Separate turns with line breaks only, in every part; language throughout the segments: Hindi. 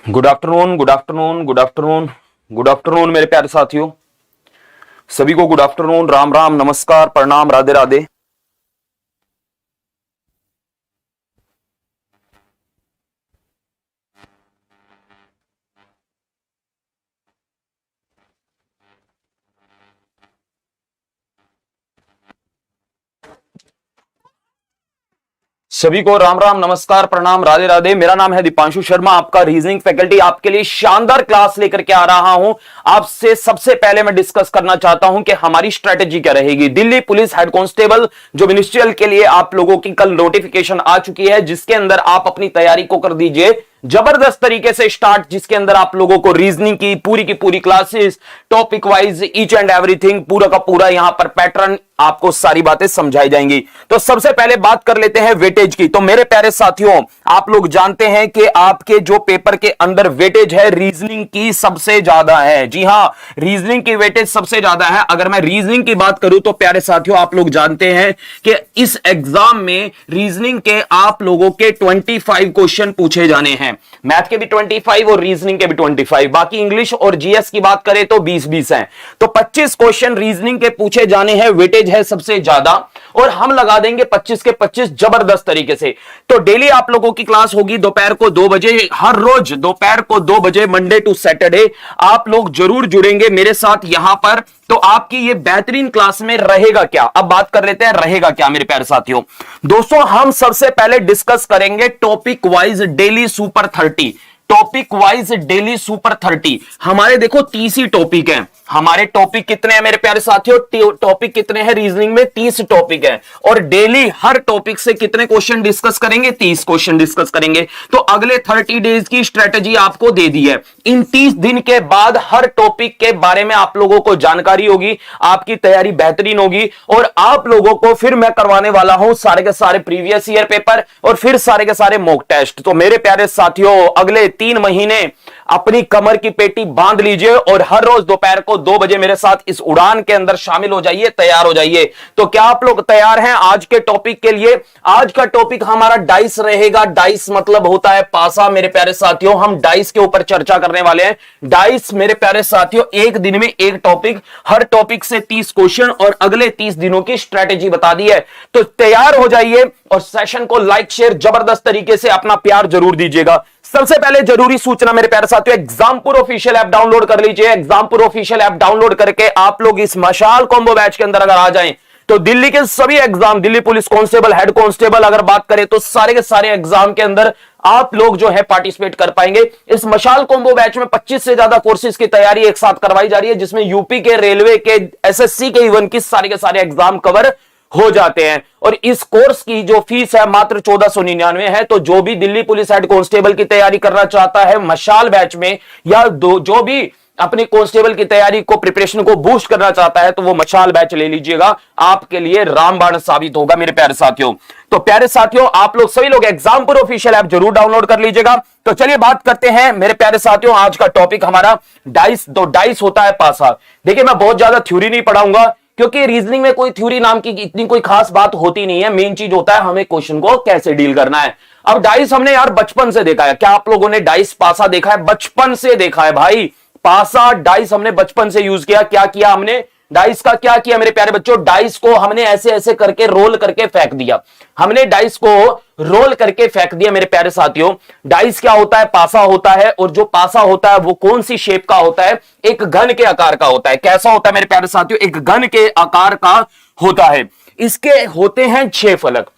Good afternoon, good afternoon, good afternoon, good afternoon मेरे प्यारे साथियों, सभी को गुड आफ्टरनून, राम राम, नमस्कार, प्रणाम, राधे राधे। सभी को राम राम, नमस्कार, प्रणाम, राधे राधे। मेरा नाम है दीपांशु शर्मा, आपका रीजनिंग फैकल्टी आपके लिए शानदार क्लास लेकर के आ रहा हूं। आपसे सबसे पहले मैं डिस्कस करना चाहता हूं कि हमारी स्ट्रेटेजी क्या रहेगी। दिल्ली पुलिस हेड कांस्टेबल जो मिनिस्ट्रियल के लिए आप लोगों की कल नोटिफिकेशन आ चुकी है, जिसके अंदर आप अपनी तैयारी को कर दीजिए जबरदस्त तरीके से स्टार्ट, जिसके अंदर आप लोगों को रीजनिंग की पूरी classes topic wise each and everything पूरा का पूरा यहां पर पैटर्न आपको सारी बातें समझाई जाएंगी। तो सबसे पहले बात कर लेते हैं वेटेज की। तो मेरे प्यारे साथियों, आप लोग जानते हैं कि आपके जो पेपर के अंदर वेटेज है रीजनिंग की सबसे ज्यादा है। जी हां, रीजनिंग की वेटेज सबसे ज्यादा है। अगर मैं रीजनिंग की बात करूं तो प्यारे साथियों, आप लोग जानते हैं कि इस एग्जाम में रीजनिंग के आप लोगों के 25 क्वेश्चन पूछे जाने हैं। मैथ के भी 25 और रीजनिंग के भी 25। बाकी इंग्लिश और जीएस की बात करें तो 20-20 हैं। तो 25 क्वेश्चन रीजनिंग के पूछे जाने हैं, वेटेज है सबसे ज्यादा, और हम लगा देंगे 25 के 25 जबरदस्त तरीके से। तो डेली आप लोगों की क्लास होगी दोपहर को 2 बजे, हर रोज दोपहर को 2 बजे, मंडे टू सैटरडे। आप लोग जरूर जुड़ेंगे मेरे साथ यहां पर। तो आपकी ये बेहतरीन क्लास में रहेगा क्या, अब बात कर लेते हैं रहेगा क्या मेरे प्यारे साथियों। दोस्तों, हम सबसे पहले डिस्कस करेंगे topic wise daily super 30। Topic wise daily super 30 हमारे देखो 30 ही टॉपिक हैं। हमारे टॉपिक कितने हैं मेरे प्यारे साथियों? टॉपिक कितने हैं रीजनिंग में? 30 टॉपिक हैं। और डेली हर टॉपिक से कितने क्वेश्चन डिस्कस करेंगे? 30 क्वेश्चन डिस्कस करेंगे। तो अगले 30 डेज की स्ट्रेटेजी आपको दे दी है। इन 30 दिन के बाद हर टॉपिक के बारे में आप लोगों को जानकारी होगी, आपकी तैयारी बेहतरीन होगी, और आप लोगों को फिर मैं करवाने वाला हूं सारे के सारे प्रीवियस ईयर पेपर और फिर सारे के सारे मॉक टेस्ट। तो मेरे प्यारे साथियों, अगले 3 महीने अपनी कमर की पेटी बांध लीजिए और हर रोज दोपहर को 2 बजे मेरे साथ इस उड़ान के अंदर शामिल हो जाइए, तैयार हो जाइए। तो क्या आप लोग तैयार हैं आज के टॉपिक के लिए? आज का टॉपिक हमारा डाइस रहेगा। डाइस मतलब होता है पासा मेरे प्यारे साथियों। हम डाइस के ऊपर चर्चा करने वाले हैं। डाइस मेरे प्यारे साथियों, एक दिन में एक टॉपिक, हर टॉपिक से 30 क्वेश्चन और अगले 30 दिनों की स्ट्रेटेजी बता दी है। तो तैयार हो जाइए और सेशन को लाइक शेयर जबरदस्त तरीके से अपना प्यार जरूर दीजिएगा। सबसे पहले जरूरी सूचना मेरे प्यारे साथियों, एग्जामपुर ऑफिशियल ऐप डाउनलोड कर लीजिए। एग्जामपुर ऑफिशियल ऐप डाउनलोड करके आप लोग इस मशाल कॉम्बो बैच के अंदर अगर आ जाएं तो दिल्ली के सभी exam, Delhi police constable, head constable अगर बात करें तो सारे के सारे एग्जाम के अंदर आप लोग जो है पार्टिसिपेट कर पाएंगे। इस मशाल कॉम्बो बैच में 25 से ज्यादा कोर्सेज की तैयारी एक साथ करवाई जा रही है, जिसमें यूपी के, रेलवे के, एसएससी के, इवन की सारे के सारे एग्जाम कवर हो जाते हैं। और इस कोर्स की जो फीस है मात्र 1499 है। तो जो भी दिल्ली पुलिस हेड कांस्टेबल की तैयारी करना चाहता है मशाल बैच में, या जो भी अपनी कांस्टेबल की तैयारी को, प्रिपरेशन को बूस्ट करना चाहता है, तो वो मशाल बैच ले लीजिएगा, आपके लिए रामबाण साबित होगा मेरे प्यारे साथियों। तो प्यारे साथियों, आप लोग सभी लोग एग्जामपुर ऑफिशियल ऐप जरूर डाउनलोड कर लीजिएगा। तो चलिए बात करते हैं मेरे प्यारे साथियों, आज का टॉपिक हमारा डाइस। तो डाइस होता है पासा। देखिए, मैं बहुत ज्यादा थ्योरी नहीं पढ़ाऊंगा, क्योंकि रीजनिंग में कोई थ्योरी नाम की इतनी कोई खास बात होती नहीं है। मेन चीज होता है हमें क्वेश्चन को कैसे डील करना है। अब डाइस हमने यार बचपन से देखा है। क्या आप लोगों ने डाइस पासा देखा है? बचपन से देखा है भाई। पासा डाइस हमने बचपन से यूज किया। क्या किया हमने? डाइस का क्या किया मेरे प्यारे बच्चों? डाइस को हमने ऐसे ऐसे करके रोल करके फेंक दिया। हमने डाइस को रोल करके फेंक दिया मेरे प्यारे साथियों। डाइस क्या होता है? पासा होता है। और जो पासा होता है वो कौन सी शेप का होता है? एक घन के आकार का होता है। कैसा होता है मेरे प्यारे साथियों? एक घन के आकार का होता है। इसके होते हैं 6 फलक।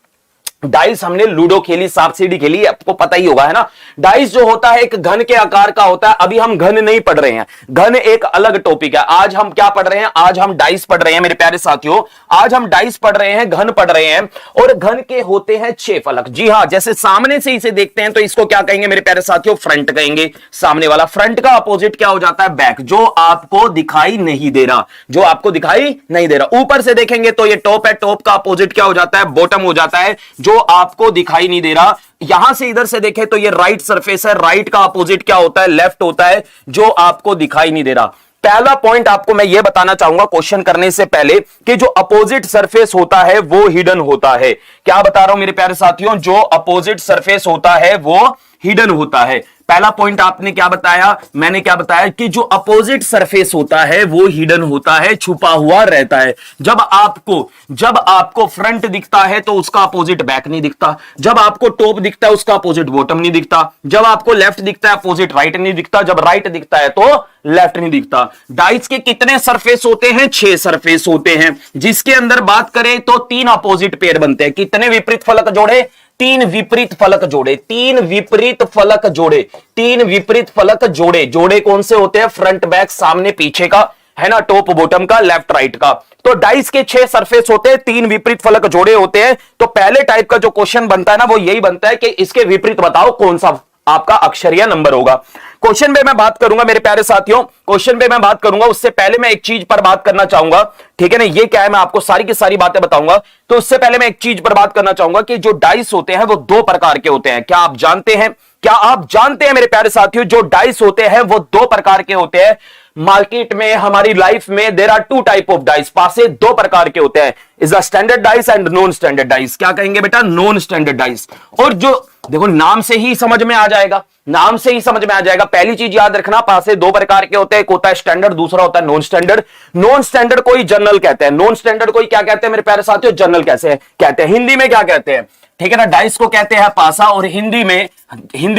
डाइस हमने लूडो खेली, सांप सीढ़ी खेली, आपको पता ही होगा, है ना। डाइस जो होता है एक घन के आकार का होता है। अभी हम घन नहीं पढ़ रहे हैं, घन एक अलग टॉपिक है। आज हम क्या पढ़ रहे हैं? आज हम डाइस पढ़ रहे हैं मेरे प्यारे साथियों। आज हम डाइस पढ़ रहे हैं, घन पढ़ रहे हैं। और घन के होते हैं 6 फलक। जी हां, जैसे सामने से इसे देखते हैं तो इसको क्या कहेंगे मेरे प्यारे साथियों? फ्रंट कहेंगे। सामने वाला। फ्रंट का अपोजिट क्या हो जाता है? बैक, जो आपको दिखाई नहीं दे रहा, जो आपको दिखाई नहीं दे रहा। ऊपर से देखेंगे तो ये टॉप है। टॉप का अपोजिट क्या हो जाता है? बॉटम हो जाता है, जो आपको दिखाई नहीं दे रहा। यहां से इधर से देखें तो ये राइट सरफेस है। राइट का अपोजिट क्या होता है? लेफ्ट होता है, जो आपको दिखाई नहीं दे रहा। पहला पॉइंट आपको मैं यह बताना चाहूंगा क्वेश्चन करने से पहले, कि जो अपोजिट सरफेस होता है वो हिडन होता है। क्या बता रहा हूं मेरे प्यारे साथियों? जो अपोजिट सरफेस होता है वो हिडन होता है। पहला पॉइंट आपने क्या बताया, मैंने क्या बताया कि जो अपोजिट सरफेस होता है वो हिडन होता है, छुपा हुआ रहता है। जब आपको फ्रंट दिखता है तो उसका अपोजिट बैक नहीं दिखता, जब आपको टॉप दिखता है उसका अपोजिट बॉटम नहीं दिखता, जब आपको लेफ्ट दिखता है अपोजिट राइट नहीं दिखता, जब राइट दिखता है तो लेफ्ट नहीं दिखता। डाइस के कितने सरफेस होते हैं? 6 सरफेस होते हैं, जिसके अंदर बात करें तो 3 अपोजिट पेयर बनते हैं। कितने विपरीत फलक जोड़े? 3 विपरीत फलक जोड़े, 3 विपरीत फलक जोड़े, 3 विपरीत फलक जोड़े। जोड़े कौन से होते हैं? फ्रंट बैक, सामने पीछे का, है ना, टॉप बॉटम का, लेफ्ट राइट का। तो डाइस के 6 सरफेस होते हैं, 3 विपरीत फलक जोड़े होते हैं। तो पहले टाइप का जो क्वेश्चन बनता है ना वो यही बनता है कि इसके विपरीत बताओ कौन सा आपका अक्षर या नंबर होगा। क्वेश्चन पे मैं बात करूंगा मेरे प्यारे साथियों, क्वेश्चन पे मैं बात करूंगा, उससे पहले मैं एक चीज पर बात करना चाहूंगा, ठीक है ना। ये क्या है, मैं आपको सारी की सारी बातें बताऊंगा। तो उससे पहले मैं एक चीज पर बात करना चाहूंगा कि जो डाइस होते हैं वो 2 प्रकार के होते हैं। क्या आप जानते हैं? क्या आप जानते हैं मेरे प्यारे साथियों, जो डाइस होते हैं वो 2 प्रकार के होते हैं। मार्केट में, हमारी लाइफ में there are 2 type of dice, पासे 2 प्रकार के होते हैं, is a standard dice and non standard dice. क्या कहेंगे बेटा? Non standard dice. और जो देखो नाम से ही समझ में आ जाएगा, नाम से ही समझ में आ जाएगा। पहली चीज याद रखना, पासे 2 प्रकार के होते हैं, एक होता है स्टैंडर्ड, दूसरा होता है नॉन स्टैंडर्ड। नॉन स्टैंडर्ड कोई जनरल कहते हैं, नॉन स्टैंडर्ड कोई क्या कहते हैं मेरे प्यारे साथियों? जनरल कैसे कहते हैं। हिंदी में क्या कहते हैं? ठीक है ना, डाइस को कहते हैं पासा, और हिंदी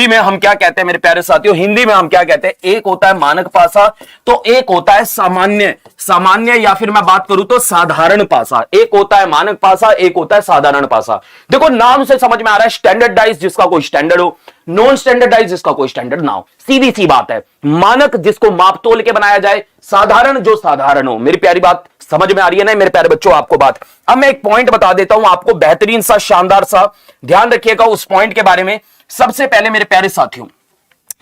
में हम क्या कहते हैं मेरे प्यारे साथियों? हिंदी में हम क्या कहते हैं? एक होता है मानक पासा, तो एक होता है सामान्य या फिर मैं बात करूं तो साधारण पासा। एक होता है मानक पासा, एक होता है साधारण पासा। देखो नाम से समझ में आ रहा है, स्टैंडर्ड डाइस जिसका कोई स्टैंडर्ड हो, नॉन स्टैंडर्ड डाइस जिसका कोई स्टैंडर्ड ना हो। सीधी सी बात है। मानक जिसको माप तोल के बनाया जाए, साधारण जो साधारण हो। मेरी प्यारी बात समझ में आ रही है ना मेरे प्यारे बच्चों आपको बात? अब मैं एक पॉइंट बता देता हूं आपको, बेहतरीन सा, शानदार सा, ध्यान रखिएगा उस पॉइंट के बारे में। सबसे पहले मेरे प्यारे साथियों,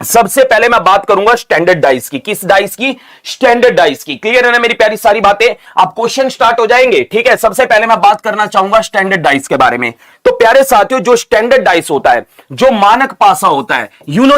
सबसे पहले मैं बात करूंगा स्टैंडर्ड डाइस की। किस डाइस की? स्टैंडर्ड डाइस की। क्लियर है ना मेरी प्यारी सारी बातें? अब क्वेश्चन स्टार्ट हो जाएंगे, ठीक है। सबसे पहले मैं बात करना चाहूंगा स्टैंडर्ड डाइस के बारे में। तो प्यारे साथियों, जो स्टैंडर्ड डाइस होता है, जो मानक पासा होता है,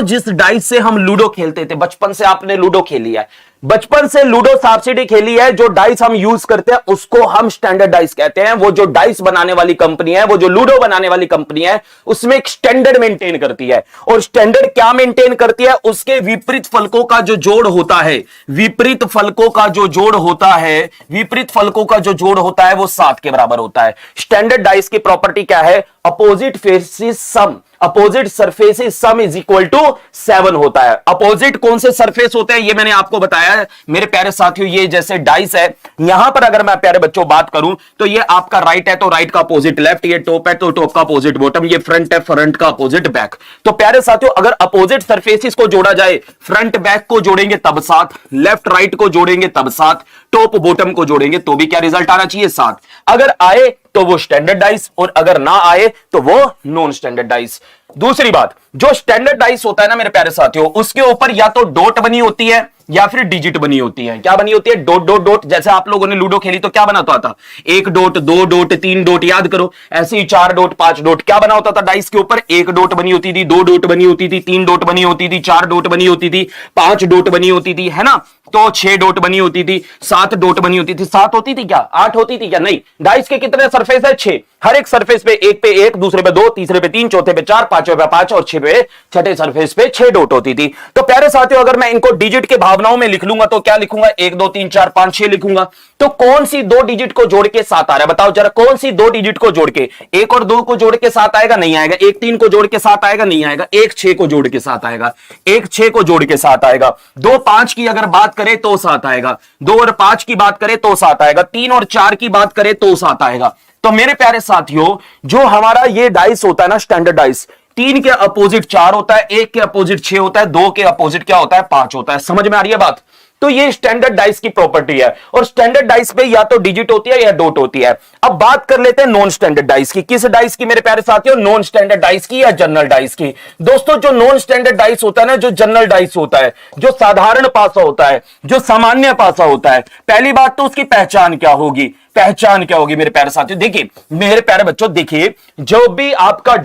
जिस डाइस से हम लूडो खेलते थे, बचपन से आपने लूडो खेली है, बचपन से लूडो सांप-सीढ़ी खेली है, जो डाइस हम यूज करते हैं उसको हम स्टैंडर्ड डाइस कहते हैं। वो जो डाइस बनाने वाली कंपनी है, वो जो लूडो बनाने वाली कंपनी है, उसमें एक स्टैंडर्ड मेंटेन करती है। और स्टैंडर्ड क्या मेंटेन करती है? उसके विपरीत फलकों का जो जोड़ होता है, विपरीत फलकों का जो जोड़ होता है, विपरीत फलकों का जो जोड़ होता है वो 7 के बराबर होता है। स्टैंडर्ड डाइस की प्रॉपर्टी क्या है? Opposite faces sum, opposite surfaces sum is equal to 7 होता है। अपोजिट कौन से सरफेस होते हैं ये मैंने आपको बताया है मेरे प्यारे साथियों। ये जैसे डाइस है, यहां पर अगर मैं प्यारे बच्चों बात करूं तो ये आपका राइट है तो राइट का अपोजिट लेफ्ट, ये टॉप है तो टॉप का अपोजिट बॉटम, ये फ्रंट है फ्रंट का अपोजिट बैक। तो प्यारे साथियों, अगर अपोजिट सरफेसेस को जोड़ा जाए, फ्रंट बैक को जोड़ेंगे तब 7, लेफ्ट राइट को जोड़ेंगे तब 7, टॉप बॉटम को जोड़ेंगे तो भी क्या रिजल्ट आना चाहिए? 7। अगर आए तो वो स्टैंडर्ड डाइस, और अगर ना आए तो वो नॉन स्टैंडर्ड डाइस। दूसरी बात, जो स्टैंडर्ड डाइस होता है ना मेरे प्यारे साथियों, उसके ऊपर या तो डॉट बनी होती है या फिर डिजिट बनी होती है। क्या बनी होती है? Dot dot dot. जैसे आप लोगों ने लूडो खेली तो क्या बना होता था? 1 डॉट, 2 डॉट, 3 डॉट, याद करो। ऐसे ही 4 डॉट, 5 डॉट। क्या बना होता था डाइस के ऊपर? 1 डॉट बनी होती थी, 2 डॉट बनी होती थी, 3 डॉट बनी होती थी, 4 डॉट बनी होती थी, 5 डॉट बनी होती थी, है ना। तो 6 डॉट बनी होती थी, 7 डॉट बनी होती थी। 7 होती थी क्या? 8 होती थी क्या? नहीं। डाइस के कितने सरफेस है? 6। हर एक सरफेस पे एक पे 1, दूसरे पे 2, तीसरे पे 3, चौथे पे 4, पांचवें पे 5 और छठे सरफेस पे 6 डॉट होती थी। तो प्यारे साथियों, अगर मैं इनको डिजिट के भावनाओं में लिख लूंगा तो क्या लिखूंगा? 1 2 3 4 5 6 लिखूंगा। तो कौन सी 2 डिजिट को जोड़ के 7 आ रहा है? बताओ जरा, कौन सी 2 डिजिट को जोड़ के? 1 और 2 को जोड़ के 7 आएगा? नहीं आएगा। 1 3 को जोड़ के 7 आएगा? नहीं आएगा। 1 6 को जोड़ के 7 आएगा? 1 6 को जोड़ के 7 आएगा। 2 5 की अगर बात करें तो 7 आएगा। 2 और 5 की बात करें तो 7 आएगा। 3 और 4 की बात करें तो 7 आएगा। तो मेरे प्यारे साथियों, जो हमारा ये डाइस होता है ना, स्टैंडर्ड डाइस, 3 के अपोजिट 4 होता है, 1 के अपोजिट 6 होता है, 2 के अपोजिट क्या होता है? 5 होता है। समझ में आ रही है बात? तो ये स्टैंडर्ड डाइस की प्रॉपर्टी है। और स्टैंडर्ड डाइस पे या तो डिजिट होती है या डॉट होती है। अब बात कर लेते हैं नॉन स्टैंडर्ड डाइस की। किस डाइस की मेरे प्यारे साथियों? नॉन स्टैंडर्ड डाइस की या जनरल डाइस की। दोस्तों, जो नॉन स्टैंडर्ड डाइस होता है ना, जो जनरल डाइस होता है, जो साधारण पासा होता है, जो सामान्य पासा होता है, पहली बात तो उसकी पहचान क्या होगी? पहचान क्या होगी मेरे प्यारे साथियों? देखिए मेरे प्यारे बच्चों, देखिए जो भी आपका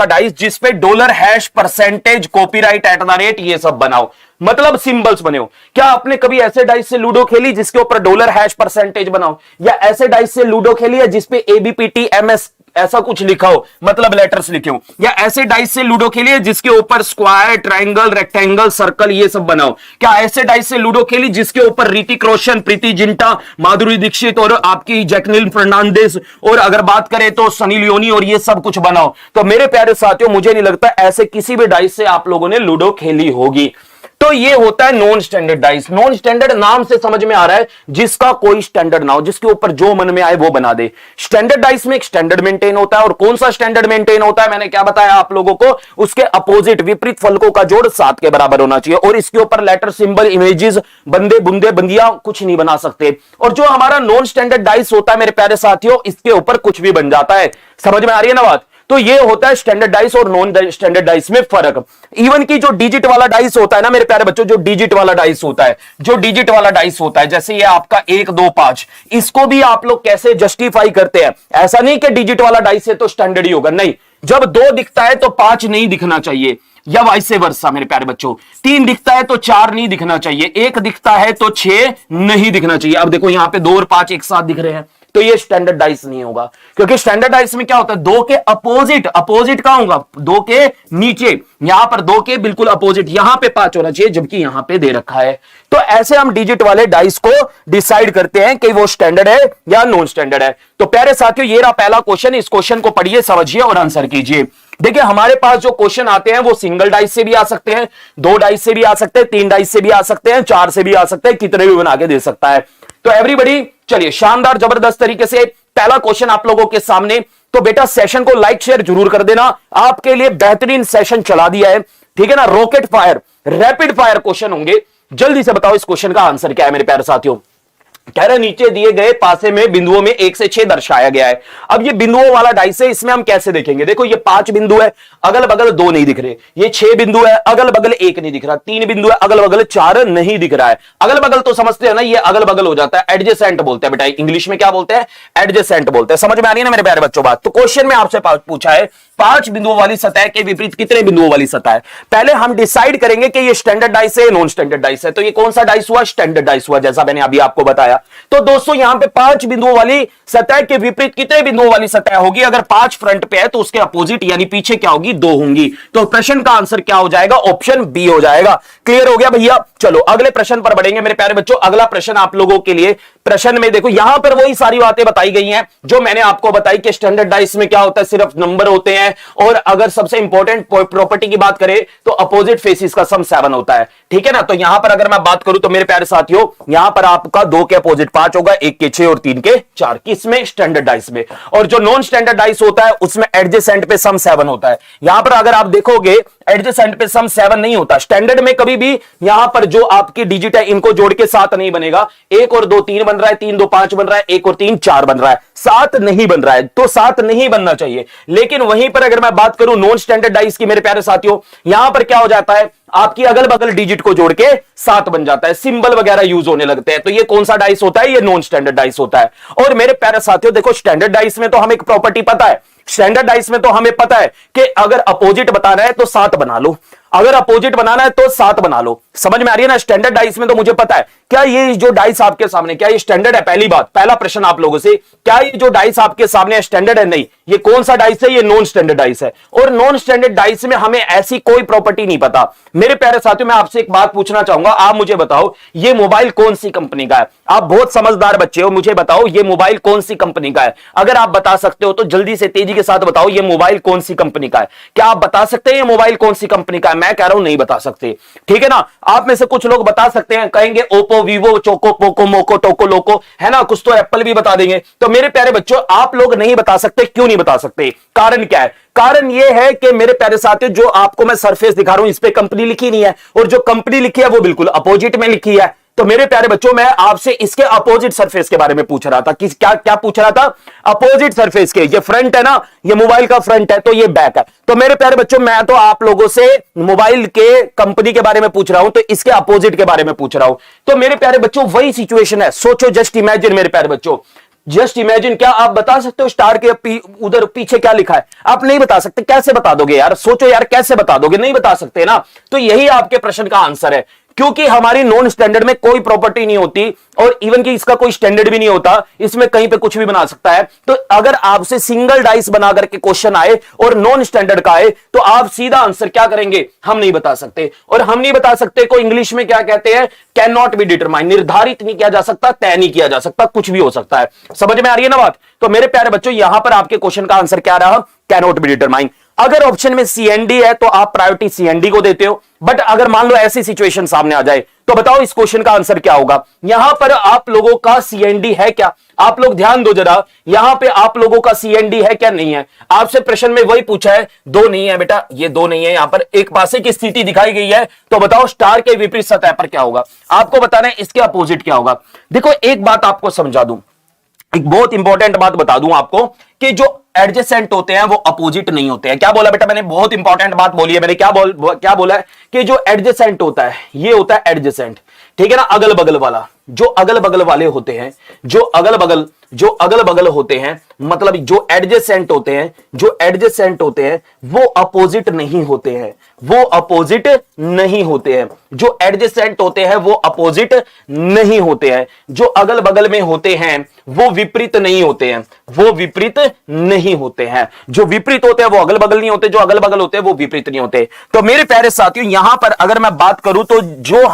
डाइस जिसपे $% कॉपीराइट @ ये सब बनाओ, मतलब सिंबल्स बने हो। क्या आपने कभी ऐसे डाइस से लूडो खेली जिसके ऊपर $% बनाओ? या ऐसे डाइस से लूडो खेली है जिसपे ABPT MS ऐसा कुछ लिखा हो, मतलब लेटर्स लिखे हो, या ऐसे डाइस से लूडो खेलिए जिसके ऊपर स्क्वायर, ट्रायंगल, रेक्टेंगल, सर्कल ये सब बनाओ। क्या ऐसे डाइस से लूडो खेली जिसके ऊपर ऋतिक रोशन, प्रीति जिंटा, माधुरी दीक्षित और आपकी जैकलिन फर्नांडिस, और अगर बात करें तो सनी लियोनी, और ये सब कुछ बनाओ। तो मेरे प्यारे साथियों, मुझे नहीं लगता ऐसे किसी भी डाइस से आप लोगों ने लूडो खेली होगी। तो ये होता है non standard dice. Non standard नाम से समझ में आ रहा है जिसका कोई स्टैंडर्ड ना हो, जिसके ऊपर जो मन में आए वो बना दे। स्टैंडर्ड डाइस में एक स्टैंडर्ड मेंटेन होता है, और कौन सा स्टैंडर्ड मेंटेन होता है, मैंने क्या बताया आप लोगों को, उसके अपोजिट विपरीत फलकों का जोड़ 7 के बराबर होना चाहिए, और इसके ऊपर लेटर, सिंबल, इमेजेस, बंदे, बुंदे, बंदियां कुछ नहीं बना सकते। और जो हमारा नॉन स्टैंडर्ड डाइस होता है मेरे प्यारे साथियों, इसके ऊपर कुछ भी बन जाता है। समझ में आ रही है ना बात? तो ये होता है स्टैंडर्ड डाइस और नॉन स्टैंडर्ड डाइस में फर्क। इवन की जो डिजिट वाला डाइस होता है ना मेरे प्यारे बच्चों, जो डिजिट वाला डाइस होता है, जैसे ये आपका 1 2 5, इसको भी आप लोग कैसे जस्टिफाई करते हैं? ऐसा नहीं कि डिजिट वाला डाइस है तो स्टैंडर्ड ही होगा, नहीं। जब 2 दिखता है तो 5 नहीं दिखना चाहिए, या वाइसे वर्सा मेरे प्यारे बच्चों। 3 दिखता है तो 4 नहीं दिखना चाहिए, 1 दिखता है तो 6 नहीं दिखना चाहिए। अब देखो यहां पे 2 और 5 एक साथ दिख रहे हैं, तो ये स्टैंडर्ड डाइस नहीं होगा, क्योंकि स्टैंडर्ड डाइस में क्या होता है, 2 के अपोजिट कहां होगा, 2 के नीचे, यहां पर 2 के बिल्कुल अपोजिट, यहां पे 5 होना चाहिए, जबकि यहां पे दे रखा है। तो ऐसे हम डिजिट वाले डाइस को डिसाइड करते हैं कि वो स्टैंडर्ड है या नॉन स्टैंडर्ड है। तो प्यारे साथियों, ये रहा पहला क्वेश्चन। इस क्वेश्चन को पढ़िए, समझिए और आंसर कीजिए। देखिए हमारे पास जो क्वेश्चन आते हैं वो सिंगल डाइस से भी आ सकते हैं, 2 डाइस से भी आ सकते हैं, 3 डाइस से भी आ सकते हैं, 4 से भी आ सकते हैं, कितने भी बना के दे सकता है। तो एवरीबॉडी, चलिए शानदार जबरदस्त तरीके से पहला क्वेश्चन आप लोगों के सामने। तो बेटा सेशन को लाइक शेयर जरूर कर देना, आपके लिए बेहतरीन सेशन चला दिया है, ठीक है ना। Rocket fire, rapid fire question होंगे। जल्दी से बताओ इस क्वेश्चन का आंसर क्या है मेरे प्यारे साथियों। कह रहे नीचे दिए गए पासे में बिंदुओं में 1 से 6 दर्शाया गया है। अब ये बिंदुओं वाला डाइस है, इसमें हम कैसे देखेंगे? देखो ये 5 बिंदु है, अगल बगल 2 नहीं दिख रहे। ये 6 बिंदु है, अगल बगल 1 नहीं दिख रहा। 3 बिंदु है, अगल बगल 4 नहीं दिख रहा है। अगल बगल तो समझते हैं ना, ये अगल बगल हो जाता है, एडजेसेंट बोलते हैं बेटा, इंग्लिश में क्या बोलते हैं, एडजेसेंट बोलते हैं। समझ में आ रही है ना मेरे प्यारे बच्चों बात? तो क्वेश्चन में आपसे पूछा है 5 बिंदुओं वाली सतह के विपरीत कितने बिंदुओं वाली सतह है। पहले हम डिसाइड करेंगे कि ये स्टैंडर्ड डाइस है, नॉन स्टैंडर्ड डाइस है। तो ये कौन सा डाइस हुआ? स्टैंडर्ड डाइस हुआ, जैसा मैंने अभी आपको बताया। तो दोस्तों यहां पे 5 बिंदुओं वाली सतह के विपरीत कितने बिंदुओं वाली सतह होगी? अगर 5 फ्रंट पे है तो उसके अपोजिट यानी पीछे क्या होगी? 2 होंगी। तो प्रश्न का आंसर क्या हो जाएगा? ऑप्शन बी हो जाएगा। क्लियर हो गया भैया? चलो अगले प्रश्न पर बढ़ेंगे मेरे प्यारे बच्चों। अगला प्रश्न आप लोगों के लिए, प्रश्न में देखो यहां पर वही सारी बातें बताई गई हैं जो मैंने आपको बताई कि स्टैंडर्ड डाइस में क्या होता है, सिर्फ नंबर होते हैं, और अगर सबसे इंपॉर्टेंट प्रॉपर्टी की बात करें तो अपोजिट फेसिस का सम 7 होता है, ठीक है ना। तो यहां पर अगर मैं बात करूं तो मेरे प्यारे साथियों, यहां पर आपका 2 के अपोजिट 5 होगा, 1 के 6 और 3 के 4, किसमें? स्टैंडर्ड डाइस में। और जो नॉन स्टैंडर्ड डाइस होता है उसमें एडजेसेंट पे सम 7 होता है। यहां पर अगर आप देखोगे एडजेसेंट पे सम 7 नहीं होता। स्टैंडर्ड में कभी भी यहां पर जो आपकी डिजिट है इनको जोड़ के 7 नहीं बनेगा। 1 और 2 3 बन रहा है, 3 2 5 बन रहा है, 1 और 3 4 बन रहा है, 7 नहीं बन रहा है। तो 7 नहीं बनना चाहिए। लेकिन वहीं पर अगर मैं बात करूं नॉन स्टैंडर्ड डाइस की मेरे प्यारे साथियों, यहां पर क्या हो जाता है, आपकी अगल बगल डिजिट को जोड़ के 7 बन जाता है, सिंबल वगैरह यूज होने लगते हैं। तो ये कौन सा डाइस होता है? ये नॉन स्टैंडर्ड डाइस होता है। और मेरे प्यारे साथियों देखो, स्टैंडर्ड डाइस में तो हमें एक प्रॉपर्टी पता है, स्टैंडर्ड डाइस में तो हमें पता है कि अगर अपोजिट बताना है तो 7 बना लो, अगर अपोजिट बनाना है तो 7 बना लो। समझ में आ रही है ना? स्टैंडर्ड डाइस में तो मुझे पता है। क्या ये जो डाइस आपके सामने, क्या ये स्टैंडर्ड है? पहली बात, पहला प्रश्न आप लोगों से, क्या ये जो डाइस आपके सामने स्टैंडर्ड है? नहीं। ये कौन सा डाइस है? ये नॉन स्टैंडर्ड डाइस है। और नॉन स्टैंडर्ड डाइस में हमें ऐसी कोई प्रॉपर्टी नहीं पता। मेरे प्यारे साथियों, मैं आपसे एक बात पूछना चाहूंगा, आप मुझे बताओ ये मोबाइल कौन सी कंपनी का है? आप बहुत समझदार बच्चे हो, मुझे बताओ ये मोबाइल कौन सी कंपनी का है? अगर आप बता सकते हो तो जल्दी से तेजी के साथ बताओ ये मोबाइल कौन सी कंपनी का है। क्या आप बता सकते हैं ये मोबाइल कौन सी कंपनी का है? मैं कह रहा हूं नहीं बता सकते, ठीक है ना। आप में से कुछ लोग बता सकते हैं, कहेंगे ओप्पो, वीवो, चोको, पोको, मोको, टोको, लोको, है ना, कुछ तो एप्पल भी बता देंगे। तो मेरे प्यारे बच्चों, आप लोग नहीं बता सकते। क्यों नहीं बता सकते? कारण क्या है? कारण यह है कि मेरे प्यारे साथियों, जो आपको मैं सरफेस दिखा रहा हूं इस पे कंपनी लिखी नहीं है, और जो कंपनी लिखी है वो बिल्कुल अपोजिट में लिखी है। तो मेरे प्यारे बच्चों, मैं आपसे इसके अपोजिट सरफेस के बारे में पूछ रहा था कि क्या क्या पूछ रहा था? अपोजिट सरफेस के। ये फ्रंट है ना, ये मोबाइल का फ्रंट है, तो ये बैक है। तो मेरे प्यारे बच्चों, मैं तो आप लोगों से मोबाइल के कंपनी के बारे में पूछ रहा हूं, तो इसके अपोजिट के बारे में पूछ रहा हूं। तो मेरे प्यारे बच्चों, वही सिचुएशन है। सोचो, जस्ट इमेजिन मेरे प्यारे बच्चों, जस्ट इमेजिन, क्या आप बता सकते हो स्टार के उधर पीछे क्या लिखा है? आप नहीं बता सकते। कैसे बता दोगे यार? सोचो यार, कैसे बता दोगे? नहीं बता सकते ना। तो यही आपके प्रश्न का आंसर है। क्योंकि हमारी नॉन स्टैंडर्ड में कोई प्रॉपर्टी नहीं होती और इवन कि इसका कोई स्टैंडर्ड भी नहीं होता, इसमें कहीं पे कुछ भी बना सकता है। तो अगर आपसे सिंगल डाइस बना करके क्वेश्चन आए और नॉन स्टैंडर्ड का आए तो आप सीधा आंसर क्या करेंगे, हम नहीं बता सकते। और हम नहीं बता सकते को इंग्लिश में क्या कहते हैं, कैन नॉट बी डिटरमाइन, निर्धारित नहीं किया जा सकता, तय नहीं किया जा सकता, कुछ भी हो सकता है। समझ में आ रही है ना बात? तो मेरे प्यारे बच्चों यहां पर आपके क्वेश्चन का आंसर क्या रहा, कैन नॉट बी डिटरमाइन। अगर ऑप्शन में सीएनडी है तो आप प्रायोरिटी सीएनडी को देते हो, बट अगर मान लो ऐसी सिचुएशन सामने आ जाए तो बताओ इस क्वेश्चन का आंसर क्या होगा। यहां पर आप लोगों का सीएनडी है क्या, आप लोग ध्यान दो जरा, यहां पे आप लोगों का सीएनडी है क्या, नहीं है। आपसे प्रश्न में वही पूछा है, दो नहीं है बेटा, ये दो नहीं है, यहां पर एक पासे की स्थिति दिखाई गई है, तो बताओ स्टार के विपरीत सतह पर क्या होगा। आपको बताना है इसके अपोजिट क्या होगा। देखो एक बात आपको समझा दूं, एक बहुत इंपॉर्टेंट बात बता दूं आपको कि जो एडजेसेंट होते हैं वो अपोजिट नहीं होते हैं। क्या बोला बेटा मैंने, बहुत इंपॉर्टेंट बात बोली है मैंने, क्या बोला है कि जो एडजेसेंट होता है ये होता है एडजेसेंट, ठीक है ना, अगल बगल वाला। जो अगल बगल वाले होते हैं, जो अगल बगल होते हैं, मतलब जो एडजेसेंट होते हैं, जो एडजेसेंट होते हैं वो अपोजिट नहीं होते हैं, वो अपोजिट नहीं होते हैं। जो एडजेसेंट होते हैं वो अपोजिट नहीं होते हैं। जो अगल बगल में होते हैं वो विपरीत नहीं होते हैं, वो विपरीत नहीं होते हैं। जो विपरीत होते हैं वो अगल बगल नहीं होते, जो अगल बगल होते हैं वो विपरीत नहीं होते। तो मेरे प्यारे साथियों यहां पर अगर मैं बात करूं तो जो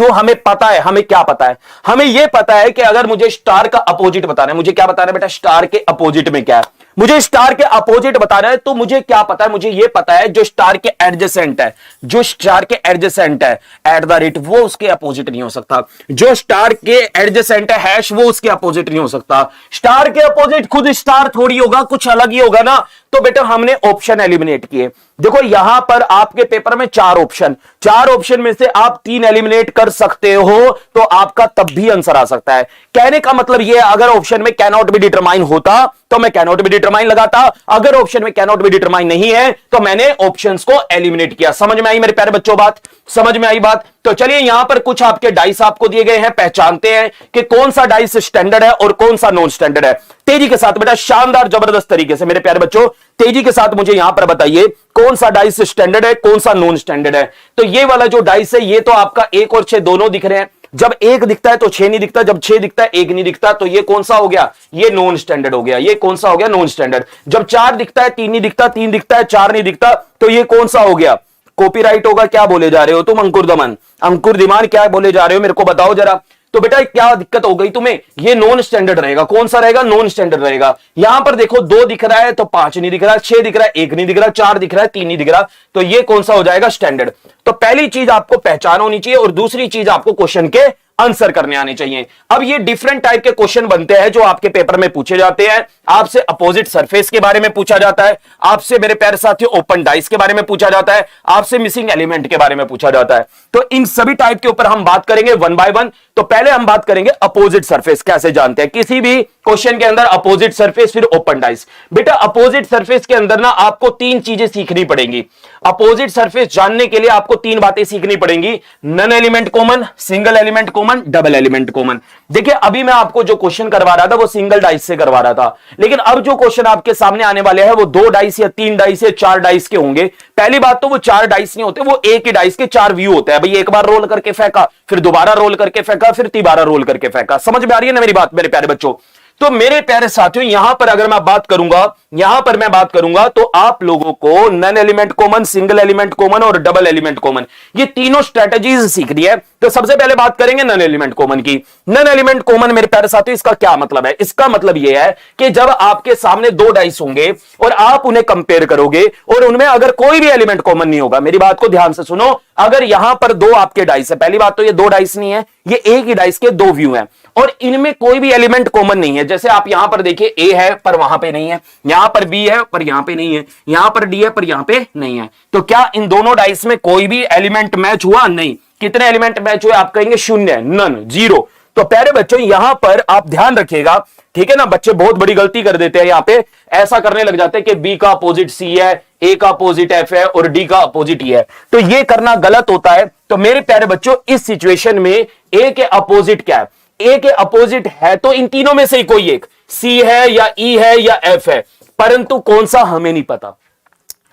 हमें पता है, हमें क्या पता है, हमें यह पता है कि अगर मुझे स्टार का अपोजिट बताना है, मुझे क्या बताना है बेटा, स्टार के अपोजिट में क्या है, मुझे स्टार के अपोजिट बताना है, तो मुझे क्या पता है, मुझे यह पता है जो स्टार के एडजेसेंट है, जो स्टार के एडजेसेंट है एट द रेट, वो उसके अपोजिट नहीं हो सकता। जो स्टार के एडजेसेंट है हैश, वो उसके अपोजिट नहीं हो सकता। स्टार के अपोजिट खुद स्टार थोड़ी होगा, कुछ अलग ही होगा ना। तो बेटा हमने ऑप्शन एलिमिनेट किए। देखो यहां पर आपके पेपर में चार ऑप्शन में से आप 3 एलिमिनेट कर सकते हो, तो आपका तब भी आंसर आ सकता है। कहने का मतलब यह है अगर ऑप्शन में कैन नॉट बी डिटरमाइन होता तो मैं कैन नॉट बी डिटरमाइन लगाता, अगर ऑप्शन में कैन नॉट बी डिटरमाइन नहीं है तो मैंने ऑप्शंस को एलिमिनेट किया। समझ में आई मेरे प्यारे बच्चों बात, समझ में आई बात? तो चलिए यहां पर कुछ आपके डाइस आपको दिए गए हैं, पहचानते हैं कि कौन सा डाइस स्टैंडर्ड है और कौन सा नॉन स्टैंडर्ड है। तेजी के साथ बेटा, शानदार जबरदस्त तरीके से मेरे प्यारे बच्चों तेजी के साथ मुझे यहां पर बताइए कौन सा डाइस स्टैंडर्ड है, कौन सा नॉन स्टैंडर्ड है। तो ये वाला जो डाइस है ये तो आपका 1 और 6 दोनों दिख रहे हैं। जब 1 दिखता है तो 6 नहीं दिखता, जब 6 दिखता है 1 नहीं दिखता, तो ये कौन सा हो गया, ये नॉन स्टैंडर्ड हो गया। ये कौन सा हो गया, नॉन स्टैंडर्ड। जब 4 दिखता है 3 नहीं दिखता, 3 दिखता है 4 नहीं दिखता, तो ये कौन सा हो गया, कॉपीराइट होगा। क्या बोले जा रहे हो तुम अंकुर दमन, अंकुर दिमान, क्या बोले जा रहे हो मेरे को बताओ जरा। तो बेटा क्या दिक्कत हो गई तुम्हें, ये नॉन स्टैंडर्ड रहेगा। कौन सा रहेगा, नॉन स्टैंडर्ड रहेगा। यहां पर देखो 2 दिख रहा है तो 5 नहीं दिख रहा, 6 दिख रहा है 1 नहीं दिख रहा, 4 दिख रहा है 3 नहीं दिख रहा, तो ये कौन सा हो जाएगा, स्टैंडर्ड। तो पहली चीज आपको पहचान होनी चाहिए और दूसरी चीज आपको क्वेश्चन के आंसर करने आने चाहिए। अब ये डिफरेंट टाइप के क्वेश्चन बनते हैं जो आपके पेपर में पूछे जाते हैं। आपसे अपोजिट सरफेस के बारे में पूछा जाता है, आपसे मेरे प्यारे साथियों ओपन डाइस के बारे में पूछा जाता है, आपसे मिसिंग एलिमेंट के बारे में पूछा जाता है। तो इन सभी टाइप के ऊपर हम बात करेंगे 1 बाय 1। तो पहले हम बात करेंगे अपोजिट सरफेस कैसे जानते हैं किसी भी क्वेश्चन के अंदर, अपोजिट सरफेस फिर ओपन डाइस। बेटा अपोजिट सरफेस के अंदर ना आपको 3 चीजें सीखनी पड़ेंगी। अपोजिट सरफेस जानने के लिए आपको 3 बातें सीखनी पड़ेंगी, none element common, single element common, double element common. देखिए अभी मैं आपको जो क्वेश्चन करवा रहा था वो सिंगल डाइस से करवा रहा था, लेकिन अब जो क्वेश्चन आपके सामने आने वाले हैं वो 2 डाइस या 3 डाइस या 4 डाइस के होंगे। पहली बात तो वो 4 डाइस नहीं होते, वो एक ही डाइस के 4 व्यू होते हैं। भाई एक बार रोल करके फेंका, फिर दोबारा रोल करके फेंका, फिर तीबारा रोल करके फेंका। समझ में आ रही है ना मेरी बात मेरे प्यारे बच्चों? तो मेरे प्यारे साथियों यहां पर अगर मैं बात करूंगा तो आप लोगों को none element common, single element common और डबल एलिमेंट कॉमन, ये तीनों स्ट्रेटजीज सीखनी है। तो सबसे पहले बात करेंगे नन एलिमेंट कॉमन की। नन एलिमेंट कॉमन मेरे प्यारे साथियों इसका क्या मतलब है? इसका मतलब यह है कि जब आपके सामने 2 डाइस होंगे और आप उन्हें कंपेयर करोगे और उनमें अगर कोई भी एलिमेंट कॉमन नहीं होगा, मेरी बात को ध्यान से सुनो, अगर यहां पर 2 आपके डाइस है, पहली बात तो ये 2 डाइस नहीं है, ये एक ही डाइस के 2 व्यू हैं और इनमें कोई भी एलिमेंट कॉमन नहीं है। जैसे आप यहां पर देखिए ए है पर वहां पे नहीं है, यहां पर बी है पर यहां पे नहीं है, यहां पर डी है पर यहां पे नहीं है। तो क्या इन दोनों डाइस में कोई भी एलिमेंट मैच हुआ? नहीं। कितने एलिमेंट मैच हुए? आप कहेंगे 0, नन, 0। तो प्यारे बच्चों यहां पर आप ध्यान रखिएगा, ठीक है ना। बच्चे बहुत बड़ी गलती कर देते हैं, यहां पे ऐसा करने लग जाते हैं कि बी का अपोजिट सी है, ए का अपोजिट एफ है और डी का अपोजिट ई है। तो ये करना गलत होता है। तो मेरे प्यारे बच्चों इस सिचुएशन में ए के अपोजिट क्या है? ए के अपोजिट है तो इन तीनों में से ही कोई एक, सी है या ई है या एफ है, परंतु कौन सा हमें नहीं पता।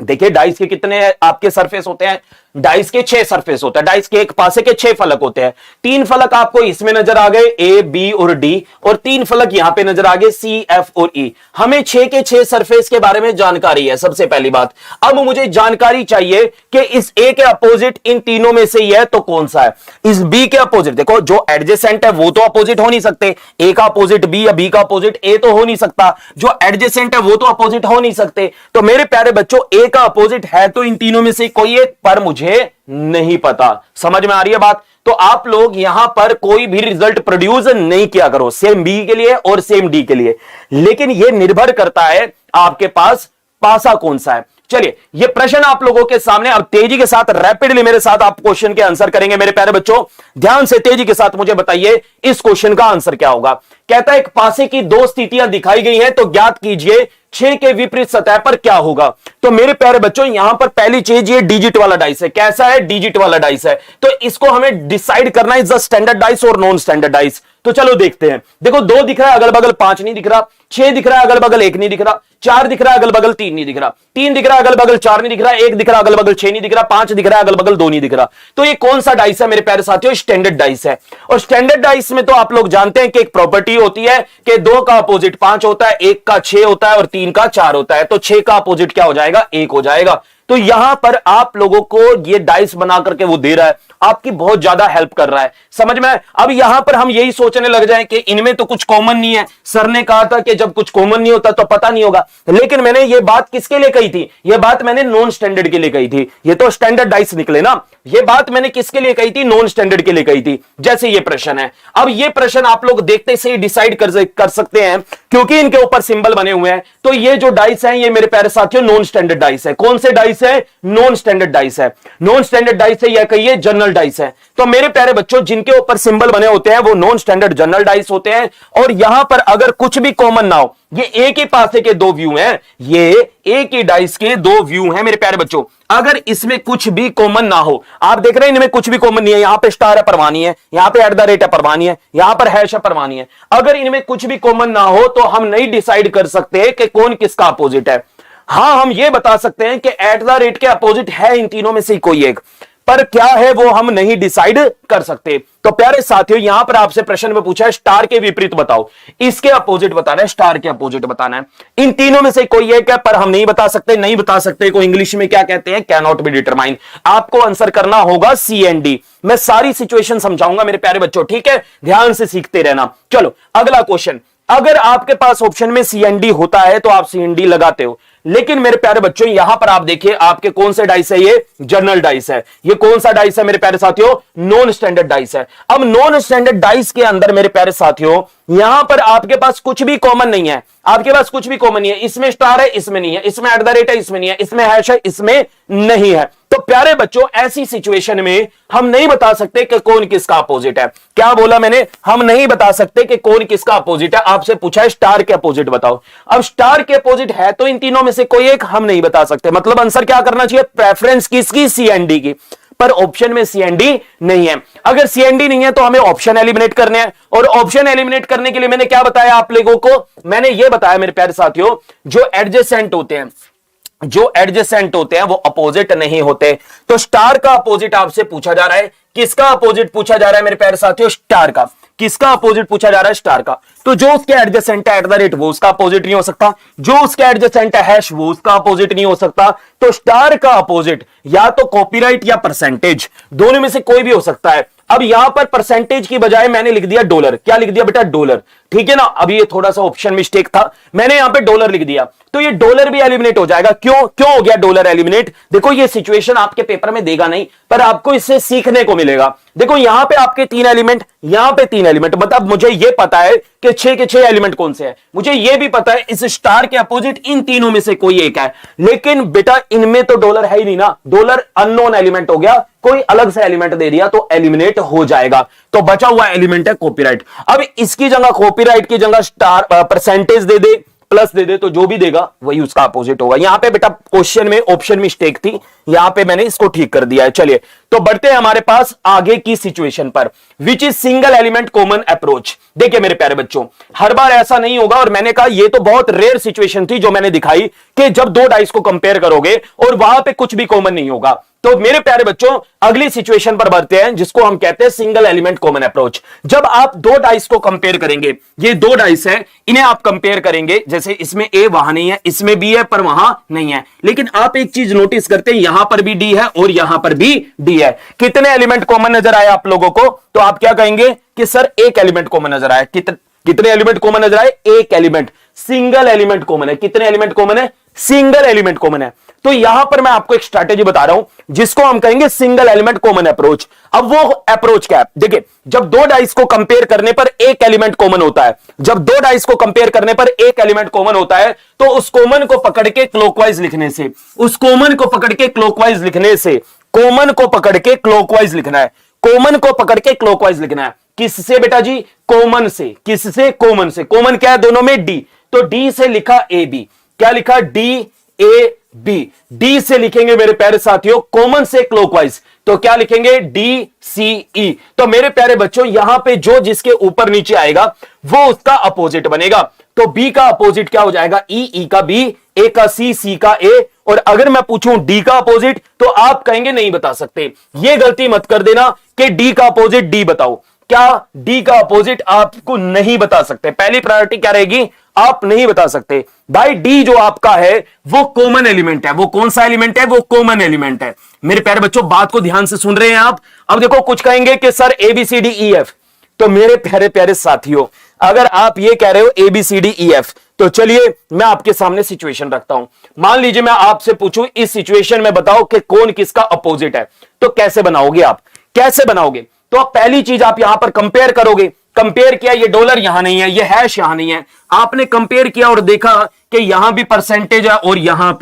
देखिए डाइस के कितने आपके सरफेस होते हैं? डाइस के 6 सरफेस होते हैं, डाइस के एक पासे के 6 फलक होते हैं। 3 फलक आपको इसमें नजर आ गए ए, बी और डी, और 3 फलक यहां पे नजर आ गए सी, एफ और ई। हमें 6 के 6 सरफेस के बारे में जानकारी है, सबसे पहली बात। अब मुझे जानकारी चाहिए कि इस ए के अपोजिट इन तीनों में से ही है तो कौन सा है। इस बी के अपोजिट, देखो जो एडजेसेंट है वो तो अपोजिट हो नहीं सकते, ए का अपोजिट बी या बी का अपोजिट ए तो हो नहीं सकता, जो एडजेसेंट है वो तो अपोजिट हो नहीं सकते। तो मेरे प्यारे बच्चों, ए का अपोजिट है तो इन तीनों में से कोई एक, पर मुझे नहीं पता। समझ में आ रही है बात? तो आप लोग यहां पर कोई भी रिजल्ट प्रोड्यूस नहीं किया करो, सेम बी के लिए और सेम डी के लिए, लेकिन यह निर्भर करता है आपके पास पासा कौन सा है। चलिए, यह प्रश्न आप लोगों के सामने, अब तेजी के साथ रैपिडली मेरे साथ आप क्वेश्चन के आंसर करेंगे। मेरे प्यारे बच्चों, ध्यान से तेजी के साथ मुझे बताइए इस क्वेश्चन का आंसर क्या होगा। कहता है एक पासे की 2 स्थितियां दिखाई गई हैं, तो ज्ञात कीजिए 6 के विपरीत सतह पर क्या होगा। तो मेरे प्यारे बच्चों, यहां पर पहली चीज ये डिजिट वाला डाइस है। कैसा है? डिजिट वाला डाइस है। तो इसको हमें डिसाइड करना है, स्टैंडर्ड डाइस और नॉन स्टैंडर्ड डाइस। तो चलो देखते हैं। देखो 2 दिख रहा है अगल बगल, 5 नहीं दिख रहा, 6 दिख रहा है अगल बगल, 1 नहीं दिख रहा, 4 दिख रहा है अगल बगल, 3 नहीं दिख रहा, 3 दिख रहा है अगल बगल, 4 नहीं दिख रहा, 1 दिख रहा है अगल बगल, 6 नहीं दिख रहा, 5 दिख रहा है अगल बगल, 2 नहीं दिख रहा। तो ये कौन सा डाइस है मेरे प्यारे साथियों? स्टैंडर्ड डाइस है। और स्टैंडर्ड डाइस में तो आप लोग जानते हैं कि एक प्रॉपर्टी होती है कि 2 का अपोजिट 5 होता है, 1 का 6 होता है और 3 का 4 होता है। तो 6 का अपोजिट क्या हो जाएगा? 1 हो जाएगा। तो यहां पर आप लोगों को ये डाइस बना करके वो दे रहा है, आपकी बहुत ज्यादा हेल्प कर रहा है। समझ में? अब यहां पर हम यही सोचने लग जाएं कि इनमें तो कुछ कॉमन नहीं है। सर ने कहा था कि जब कुछ कॉमन नहीं होता तो पता नहीं होगा, लेकिन मैंने ये बात किसके लिए कही थी? ये बात मैंने नॉन स्टैंडर्ड के लिए कही थी। ये तो स्टैंडर्ड डाइस निकले ना। ये बात मैंने किसके लिए कही थी? नॉन स्टैंडर्ड के लिए कही थी। जैसे ये प्रश्न है, अब ये प्रश्न आप लोग देखते से ही डिसाइड कर सकते हैं, क्योंकि इनके ऊपर सिंबल बने हुए हैं। तो ये जो डाइस है, ये मेरे प्यारे साथियों नॉन स्टैंडर्ड डाइस है। कौन से डाइस है? नॉन स्टैंडर्ड डाइस है। नॉन स्टैंडर्ड डाइस है या कहिए जनरल डाइस है। तो मेरे प्यारे बच्चों, जिनके ऊपर सिंबल बने होते हैं वो नॉन स्टैंडर्ड जनरल डाइस होते हैं। और यहां पर अगर कुछ भी कॉमन ना हो, ये एक ही पासे के 2 व्यू हैं, ये एक ही डाइस के 2 व्यू हैं मेरे प्यारे बच्चों। अगर इसमें कुछ भी कॉमन ना हो, आप देख रहे हैं इनमें कुछ भी कॉमन नहीं है, यहां पे स्टार है परवानी है, यहां पे @ है परवानी है, यहां पर हैश है परवानी है। अगर इनमें कुछ भी कॉमन ना हो तो हम नहीं डिसाइड कर सकते कि कौन किसका अपोजिट है। हां, हम यह बता सकते हैं कि @ के अपोजिट है इन तीनों में से कोई एक, पर क्या है वो हम नहीं डिसाइड कर सकते। तो प्यारे साथियों, यहां पर आपसे प्रश्न में पूछा है स्टार के विपरीत बताओ, इसके अपोजिट बताना है, स्टार के अपोजिट बताना है। इन तीनों में से कोई एक है, पर हम नहीं बता सकते। नहीं बता सकते को इंग्लिश में क्या कहते हैं? Can not be determine. आपको आंसर करना होगा सी एंड डी। मैं सारी सिचुएशन समझाऊंगा मेरे प्यारे बच्चों, ठीक है? ध्यान से सीखते रहना। चलो अगला क्वेश्चन। अगर आपके पास ऑप्शन में सी एंड डी होता है तो आप सी एंड डी लगाते हो, लेकिन मेरे प्यारे बच्चों यहां पर आप देखिए आपके कौन से डाइस है? ये जनरल डाइस है। ये कौन सा डाइस है मेरे प्यारे साथियों? नॉन स्टैंडर्ड डाइस है। अब नॉन स्टैंडर्ड डाइस के अंदर मेरे प्यारे साथियों, यहां पर आपके पास कुछ भी कॉमन नहीं है। आपके पास कुछ भी कॉमन नहीं है। इसमें स्टार है, इसमें नहीं है, इसमें @ है, इसमें नहीं है, इसमें हैश है, इसमें नहीं है। तो प्यारे बच्चों, ऐसी सिचुएशन में हम नहीं बता सकते कि कौन किसका अपोजिट है। क्या बोला मैंने? हम नहीं बता सकते कि कौन किसका अपोजिट है। आपसे पूछा है स्टार के अपोजिट बताओ। अब स्टार के अपोजिट है तो इन तीनों में से कोई एक हम नहीं बता सकते। मतलब आंसर क्या करना चाहिए? प्रेफरेंस किसकी? सी एंड डी की। पर ऑप्शन में सी एंड डी नहीं है। अगर सी एंड डी नहीं है तो हमें ऑप्शन एलिमिनेट करने हैं, और ऑप्शन एलिमिनेट करने के लिए मैंने क्या बताया आप लोगों को? मैंने यह बताया मेरे प्यारे साथियों, जो एडजेसेंट होते हैं, जो एडजेसेंट होते हैं वो अपोजिट नहीं होते। तो स्टार का अपोजिट आपसे पूछा जा रहा है। किसका अपोजिट पूछा जा रहा है मेरे प्यारे साथियों? स्टार का। किसका अपोजिट पूछा जा रहा है? स्टार का। तो जो उसके एडजेसेंट है @ वो उसका अपोजिट नहीं हो सकता, जो उसके एडजेसेंट है हैश वो उसका अपोजिट नहीं हो सकता। तो स्टार का अपोजिट या तो कॉपीराइट या परसेंटेज, दोनों में से कोई भी हो सकता है। अब यहां पर परसेंटेज की बजाय मैंने लिख दिया डॉलर। क्या लिख दिया बेटा? डॉलर। ठीक है ना? अभी ये थोड़ा सा ऑप्शन मिस्टेक था, मैंने यहां पे डॉलर लिख दिया, तो ये डॉलर भी एलिमिनेट हो जाएगा। क्यों हो गया डॉलर एलिमिनेट? देखो ये सिचुएशन आपके पेपर में देगा नहीं, पर आपको इससे सीखने को मिलेगा। देखो यहां पे आपके 3 एलिमेंट, यहां पे 3 एलिमेंट, मतलब मुझे ये पता है कि 6 के 6 एलिमेंट कौन से हैं। मुझे ये भी पता है इस स्टार के अपोजिट इन तीनों में से कोई एक है, लेकिन बेटा इनमें तो डॉलर है ही नहीं ना। डॉलर अननोन एलिमेंट हो गया, कोई अलग से एलिमेंट दे दिया तो एलिमिनेट हो जाएगा। तो बचा हुआ एलिमेंट है कॉपीराइट। अब इसकी जगह कॉपीराइट की जगह स्टार परसेंटेज दे दे, प्लस दे दे, तो जो भी देगा वही उसका अपोजिट होगा। यहां पे बेटा क्वेश्चन में ऑप्शन मिस्टेक थी, यहां पे मैंने इसको ठीक कर दिया है। चलिए तो बढ़ते हैं हमारे पास आगे की सिचुएशन पर, which is single element common approach. देखिए मेरे प्यारे बच्चों, हर बार ऐसा नहीं होगा, और मैंने कहा ये तो बहुत रेयर सिचुएशन थी जो मैंने दिखाई कि जब दो डाइस को कंपेयर करोगे और वहां पे कुछ भी कॉमन नहीं होगा। तो मेरे प्यारे बच्चों अगली सिचुएशन पर बढ़ते हैं, जिसको हम कहते हैं सिंगल एलिमेंट कॉमन अप्रोच। जब आप दो डाइस को कंपेयर करेंगे, ये दो डाइस है, इन्हें आप कंपेयर करेंगे, जैसे इसमें ए वहां नहीं है, इसमें बी है पर वहां नहीं है, लेकिन आप एक चीज नोटिस करते हैं, यहां पर भी डी है और यहां पर भी डी है। कितने एलिमेंट कॉमन नजर आए आप लोगों को? तो आप क्या कहेंगे कि सर एक एलिमेंट कॉमन नजर आया। कितने एलिमेंट कॉमन नजर आए? एक एलिमेंट, सिंगल एलिमेंट कॉमन है। कितने एलिमेंट कॉमन है? सिंगल एलिमेंट कॉमन है। तो यहां पर मैं आपको एक स्ट्रैटेजी बता रहा हूं जिसको हम कहेंगे सिंगल एलिमेंट कॉमन अप्रोच। अब वो अप्रोच क्या है? देखिए, जब दो डाइस को कंपेयर करने पर एक एलिमेंट कॉमन होता है, जब दो डाइस को कंपेयर करने पर एक एलिमेंट कॉमन होता है, तो उस कॉमन को पकड़ के क्लॉकवाइज लिखने से, उस कॉमन को पकड़ के क्लॉकवाइज लिखने से, कॉमन को पकड़ के क्लॉकवाइज लिखना है, कॉमन को पकड़ के क्लॉकवाइज लिखना है। किससे बेटा जी? कॉमन से। किससे? कॉमन से। कॉमन क्या है दोनों में? डी। तो डी से लिखा ए बी। क्या लिखा? D A B. डी से लिखेंगे मेरे प्यारे साथियों कॉमन से क्लॉकवाइज, तो क्या लिखेंगे? डी सी ई। तो मेरे प्यारे बच्चों यहां पे जो जिसके ऊपर नीचे आएगा वो उसका अपोजिट बनेगा। तो बी का अपोजिट क्या हो जाएगा? ई, ई का बी, ए का सी, सी का ए। और अगर मैं पूछूं डी का अपोजिट, तो आप कहेंगे नहीं बता सकते। ये गलती मत कर देना कि डी का अपोजिट डी बताओ। क्या डी का अपोजिट आपको नहीं बता सकते? पहली प्रायोरिटी क्या रहेगी? आप नहीं बता सकते भाई। डी जो आपका है वो कॉमन एलिमेंट है। वो कौन सा एलिमेंट है? वो कॉमन एलिमेंट है। मेरे प्यारे बच्चों बात को ध्यान से सुन रहे हैं आप? अब देखो, कुछ कहेंगे कि sir A B C D E F. तो मेरे प्यारे प्यारे साथियों, अगर आप ये कह रहे हो A B C D E F, तो चलिए मैं आपके सामने सिचुएशन रखता हूं। मान लीजिए मैं आपसे पूछूं इस सिचुएशन में बताओ कि कौन किसका अपोजिट है, तो कैसे बनाओगे आप? कैसे बनाओगे? तो पहली चीज आप यहां पर कंपेयर करोगे। कंपेयर किया, ये डॉलर यहां नहीं है, ये हैश यहां नहीं है, आपने कंपेयर किया और देखा कि यहां भी परसेंटेज है और यहां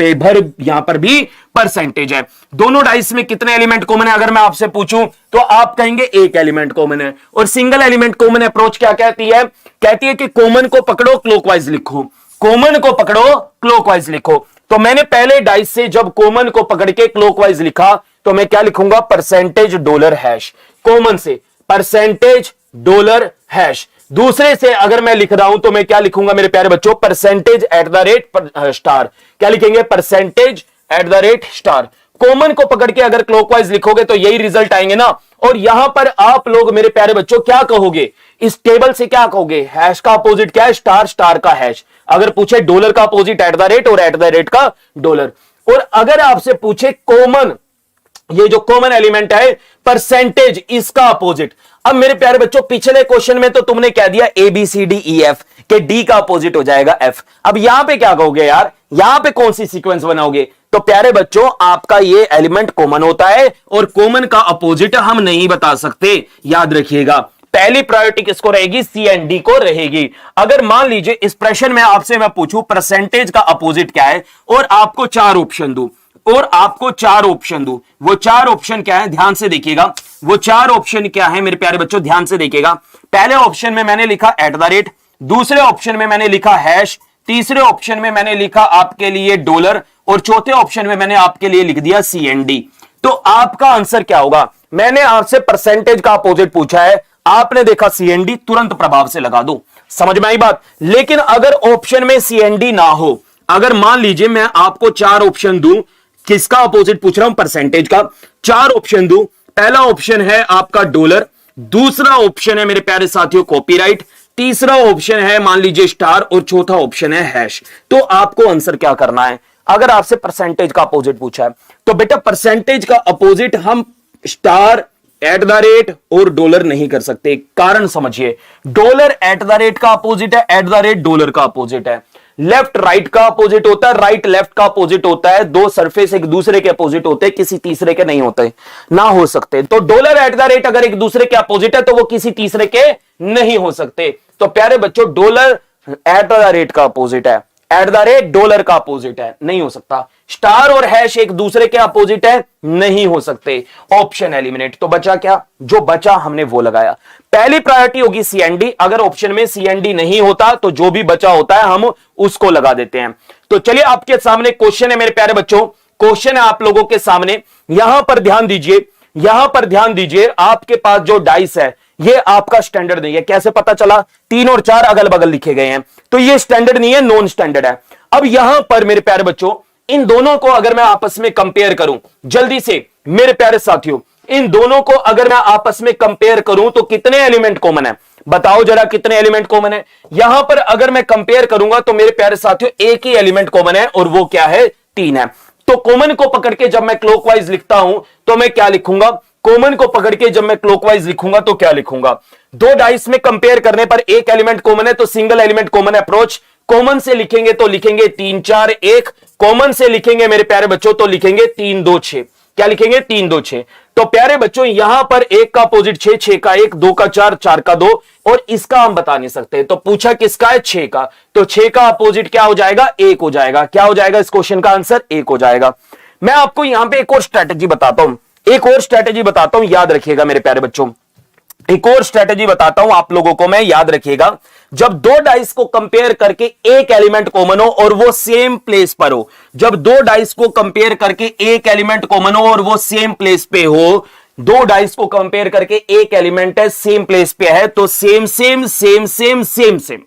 पर भी परसेंटेज है। दोनों डाइस में कितने एलिमेंट कॉमन है? अगर मैं आपसे पूछूं तो आप कहेंगे एक एलिमेंट कॉमन है। और सिंगल एलिमेंट कॉमन अप्रोच क्या कहती है? कहती है कि कॉमन को पकड़ो क्लॉकवाइज लिखो, कॉमन को पकड़ो क्लॉकवाइज लिखो। तो मैंने पहले डाइस से जब कॉमन को पकड़ के क्लॉकवाइज लिखा, तो मैं क्या लिखूंगा? Percentage dollar hash. कॉमन से परसेंटेज डॉलर हैश। दूसरे से अगर मैं लिख रहा हूं तो मैं क्या लिखूंगा मेरे प्यारे बच्चों? Percentage eight the rate star. क्या लिखेंगे? Percentage eight the rate star. Common को पकड़ के अगर क्लॉकवाइज लिखोगे तो यही रिजल्ट आएंगे ना। और यहां पर आप लोग मेरे प्यारे बच्चों क्या कहोगे? इस टेबल से क्या कहोगे? हैश का अपोजिट क्या है? स्टार, स्टार का हैश। अगर पूछे डॉलर का अपोजिट एट द रेट और एट द रेट का डॉलर। और अगर आपसे पूछे कॉमन, ये जो कॉमन एलिमेंट है परसेंटेज, इसका अपोजिट। अब मेरे प्यारे बच्चों पिछले क्वेश्चन में तो तुमने कह दिया A B C D E F के डी का अपोजिट हो जाएगा एफ। अब यहां पे क्या कहोगे यार? यहां पे कौन सी सीक्वेंस बनाओगे? तो प्यारे बच्चों आपका ये एलिमेंट कॉमन होता है और कॉमन का अपोजिट हम नहीं बता सकते, याद रखिएगा। पहली प्रायोरिटी किसको रहेगी? सी एंड डी को रहेगी। अगर मान लीजिए इस प्रश्न में आपसे मैं पूछूं परसेंटेज का अपोजिट क्या है और आपको चार ऑप्शन दूं, वो चार ऑप्शन क्या है? ध्यान से देखिएगा। वो चार ऑप्शन क्या है मेरे प्यारे बच्चों? ध्यान से देखिएगा। पहले ऑप्शन में मैंने लिखा एट द रेट, दूसरे ऑप्शन में मैंने लिखा हैश, तीसरे ऑप्शन में मैंने लिखा आपके लिए डॉलर, और चौथे ऑप्शन में मैंने आपके लिए लिख दिया सी एंड डी। तो आपका आंसर क्या होगा? मैंने आपसे परसेंटेज का अपोजिट पूछा है, आपने देखा सी एंड डी, तुरंत प्रभाव से लगा दो। समझ में आई बात? लेकिन अगर ऑप्शन में सी एंड डी ना हो, अगर मान लीजिए मैं आपको चार ऑप्शन दूं, किसका अपोजिट पूछ रहा हूं? परसेंटेज का। चार ऑप्शन दूं, पहला ऑप्शन है आपका डॉलर, दूसरा ऑप्शन है मेरे प्यारे साथियों कॉपीराइट, तीसरा ऑप्शन है मान लीजिए स्टार, और चौथा ऑप्शन है हैश। तो आपको आंसर क्या करना है? अगर आपसे परसेंटेज का अपोजिट पूछा है तो बेटा परसेंटेज का अपोजिट हम स्टार, एट द रेट और डॉलर नहीं कर सकते। कारण समझिए, डॉलर एट द रेट का अपोजिट है, एट द रेट डॉलर का अपोजिट है। लेफ्ट राइट का अपोजिट होता है, राइट लेफ्ट का अपोजिट होता है। दो सरफेस एक दूसरे के अपोजिट होते हैं, किसी तीसरे के नहीं होते, ना हो सकते। तो डॉलर एट द रेट अगर एक दूसरे के अपोजिट है तो वो किसी तीसरे के नहीं हो सकते। तो प्यारे बच्चों डॉलर एट द रेट का अपोजिट है, एट द रेट डॉलर का अपोजिट है, नहीं हो सकता। स्टार और हैश एक दूसरे के अपोजिट है, नहीं हो सकते। Option eliminate. तो बचा क्या? जो बचा हमने वो लगाया। पहली प्रायोरिटी होगी सीएनडी। अगर ऑप्शन में सीएनडी नहीं होता तो जो भी बचा होता है हम उसको लगा देते हैं। तो चलिए आपके सामने क्वेश्चन है मेरे प्यारे बच्चों, क्वेश्चन है आप लोगों के सामने। यहां पर ध्यान दीजिए, यहां पर ध्यान दीजिए, आपके पास जो डाइस है ये आपका स्टैंडर्ड नहीं है। कैसे पता चला? 3 और 4 अगल बगल लिखे गए हैं, तो ये स्टैंडर्ड नहीं है, नॉन स्टैंडर्ड है। अब यहां पर मेरे प्यारे बच्चों, इन दोनों को अगर मैं आपस में कंपेयर करूं, जल्दी से मेरे प्यारे साथियों, इन दोनों को अगर मैं आपस में कंपेयर करूं तो कितने एलिमेंट कॉमन है? बताओ जरा, कितने एलिमेंट कॉमन है? यहां पर अगर मैं कंपेयर करूंगा तो मेरे प्यारे साथियों एक ही एलिमेंट कॉमन है, और वो क्या है? 3 है। तो कॉमन को पकड़ के जब मैं क्लॉकवाइज लिखता हूं तो मैं क्या लिखूंगा? कॉमन को पकड़ के जब मैं क्लॉकवाइज लिखूंगा तो क्या लिखूंगा? दो डाइस में कंपेयर करने पर एक एलिमेंट कॉमन है तो single element common approach. Common से लिखेंगे तो लिखेंगे 3 4 1, कॉमन से लिखेंगे मेरे प्यारे बच्चों तो लिखेंगे 3 2 6। क्या लिखेंगे? 3 2 6। तो प्यारे बच्चों यहां पर 1 का अपोजिट 6, 6 का 1, 2 का 4, 4 का 2, और इसका हम बता नहीं सकते। तो पूछा किसका है? 6 का। तो 6 का अपोजिट क्या हो जाएगा? 1 हो जाएगा। क्या हो जाएगा? इस क्वेश्चन का आंसर 1 हो जाएगा। मैं आपको यहां पे एक और स्ट्रेटेजी बताता हूं, एक और स्ट्रेटेजी बताता हूं, याद रखिएगा मेरे प्यारे बच्चों। एक और स्ट्रेटेजी बताता हूं आप लोगों को मैं, याद रखिएगा। जब दो डाइस को कंपेयर करके एक एलिमेंट कॉमन हो और वो सेम प्लेस पर हो, जब दो डाइस को कंपेयर करके एक एलिमेंट कॉमन हो और वो सेम प्लेस पे हो, दो डाइस को कंपेयर करके एक एलिमेंट है सेम प्लेस पे है, तो same same same same same same